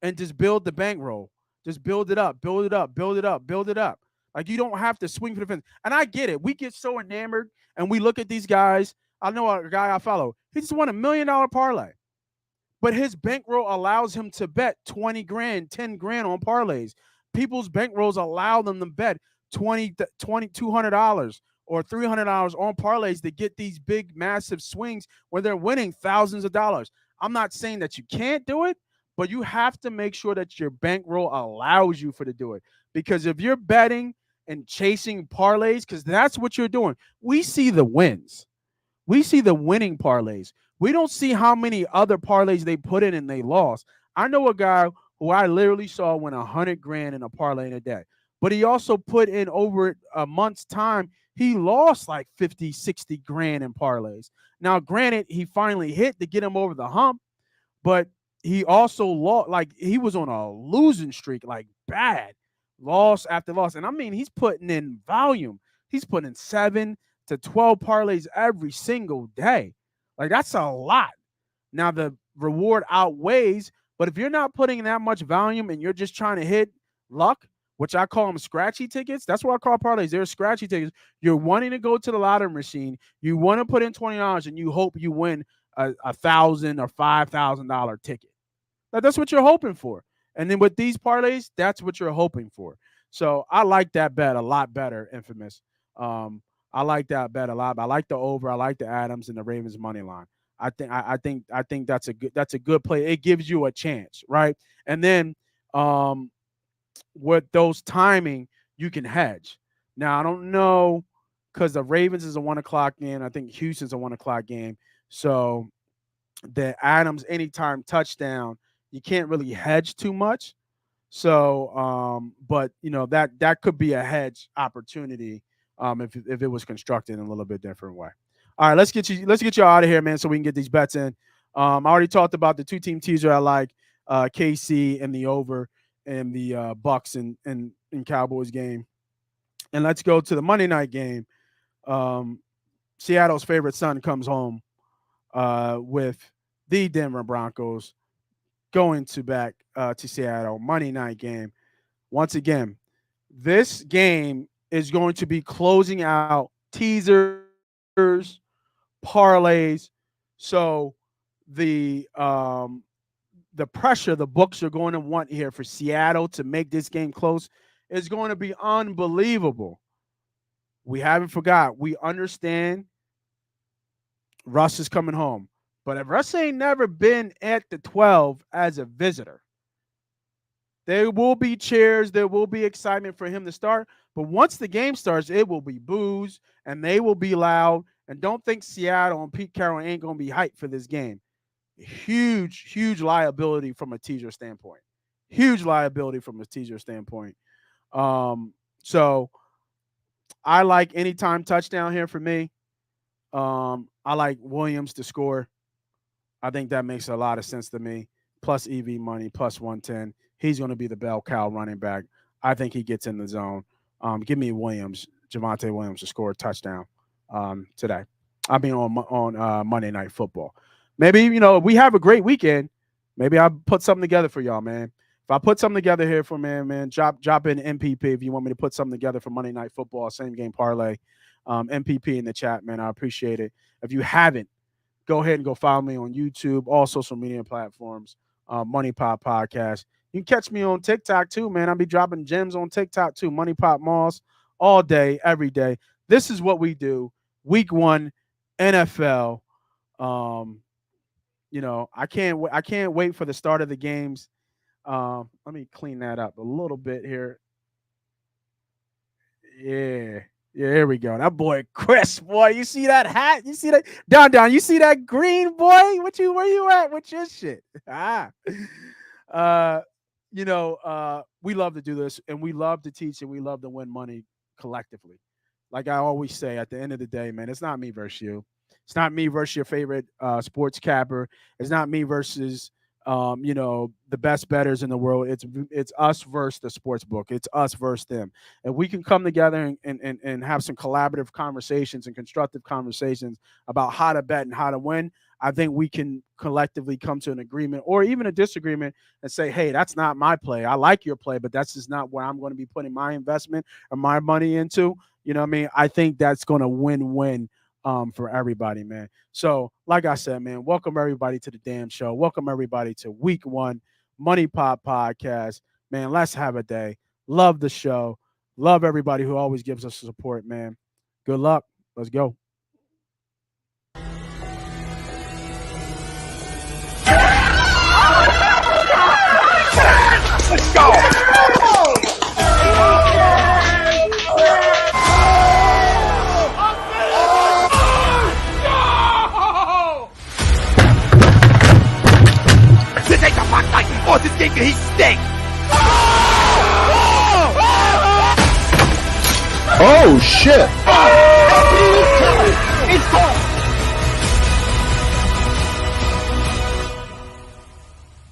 and just build the bankroll. Just build it up, build it up, build it up, build it up. Like you don't have to swing for the fence. And I get it. We get so enamored and we look at these guys. I know a guy I follow. He just won $1 million parlay, but his bankroll allows him to bet 20 grand, 10 grand on parlays. People's bankrolls allow them to bet 20, $200 or $300 on parlays to get these big, massive swings where they're winning thousands of dollars. I'm not saying that you can't do it, but you have to make sure that your bankroll allows you for to do it. Because if you're betting and chasing parlays, because that's what you're doing, we see the wins. We see the winning parlays. We don't see how many other parlays they put in and they lost. I know a guy who I literally saw win 100 grand in a parlay in a day, but he also put in over a month's time. He lost like 50, 60 grand in parlays. Now, granted, he finally hit to get him over the hump, but he also lost, like he was on a losing streak, like bad, loss after loss. And I mean, he's putting in volume. He's putting in 7 to 12 parlays every single day. Like that's a lot. Now the reward outweighs, but if you're not putting in that much volume and you're just trying to hit luck, which I call them scratchy tickets. That's what I call parlays. They're scratchy tickets. You're wanting to go to the lottery machine. You want to put in $20 and you hope you win a $1,000 or $5,000 ticket. That's what you're hoping for. And then with these parlays, that's what you're hoping for. So I like that bet a lot better, Infamous. I like that bet a lot. I like the over. I like the Adams and the Ravens money line. I think that's a good play. It gives you a chance, right? And then with those timing, you can hedge. Now I don't know because the Ravens is a 1 o'clock game. I think Houston's a 1 o'clock game. So the Adams anytime touchdown, you can't really hedge too much. So, but that could be a hedge opportunity if it was constructed in a little bit different way. All right, let's get you out of here, man, so we can get these bets in. I already talked about the 2-team teaser I like, KC and the over and the Bucks and Cowboys game. And let's go to the Monday night game. Seattle's favorite son comes home with the Denver Broncos going back to Seattle. Monday night game. Once again, this game is going to be closing out teasers, parlays. So the pressure the books are going to want here for Seattle to make this game close is going to be unbelievable. We haven't forgot. We understand Russ is coming home. But if Russ ain't never been at the 12 as a visitor, there will be cheers. There will be excitement for him to start. But once the game starts, it will be boos, and they will be loud. And don't think Seattle and Pete Carroll ain't going to be hyped for this game. huge liability from a teaser standpoint. Huge liability from a teaser standpoint. So I like anytime touchdown here for me. I like Williams to score. I think that makes a lot of sense to me. Plus EV money, plus 110. He's going to be the bell cow running back. I think he gets in the zone. Give me Williams, Javonte Williams, to score a touchdown today. I mean, on Monday Night Football. Maybe, we have a great weekend. Maybe I'll put something together for y'all, man. If I put something together here for man, drop in MPP if you want me to put something together for Monday Night Football, same game parlay. MPP in the chat, man. I appreciate it. If you haven't, go ahead and go follow me on YouTube, all social media platforms, MoneyPot Podcast. You can catch me on TikTok too, man. I'll be dropping gems on TikTok too. MoneyPot Malls all day, every day. This is what we do. Week 1, NFL. I can't wait for the start of the games. Let me clean that up a little bit here. Yeah, here we go. That boy Chris, boy, you see that hat? You see that down? You see that green, boy? Where you at with your shit? We love to do this, and we love to teach, and we love to win money collectively. Like I always say, at the end of the day, man, it's not me versus you. It's not me versus your favorite sports capper. It's not me versus the best bettors in the world. It's us versus the sports book. It's us versus them. And we can come together and have some collaborative conversations and constructive conversations about how to bet and how to win. I think we can collectively come to an agreement or even a disagreement and say, hey, that's not my play. I like your play, but that's just not where I'm going to be putting my investment or my money into. You know what I mean? I think that's going to win-win for everybody, man. So, like I said, man, welcome everybody to the damn show. Welcome everybody to week 1 MoneyPot Podcast. Man, let's have a day. Love the show. Love everybody who always gives us support, man. Good luck. Let's go. Let's go! This ain't the fight night, or this game he stinks! Oh shit! It's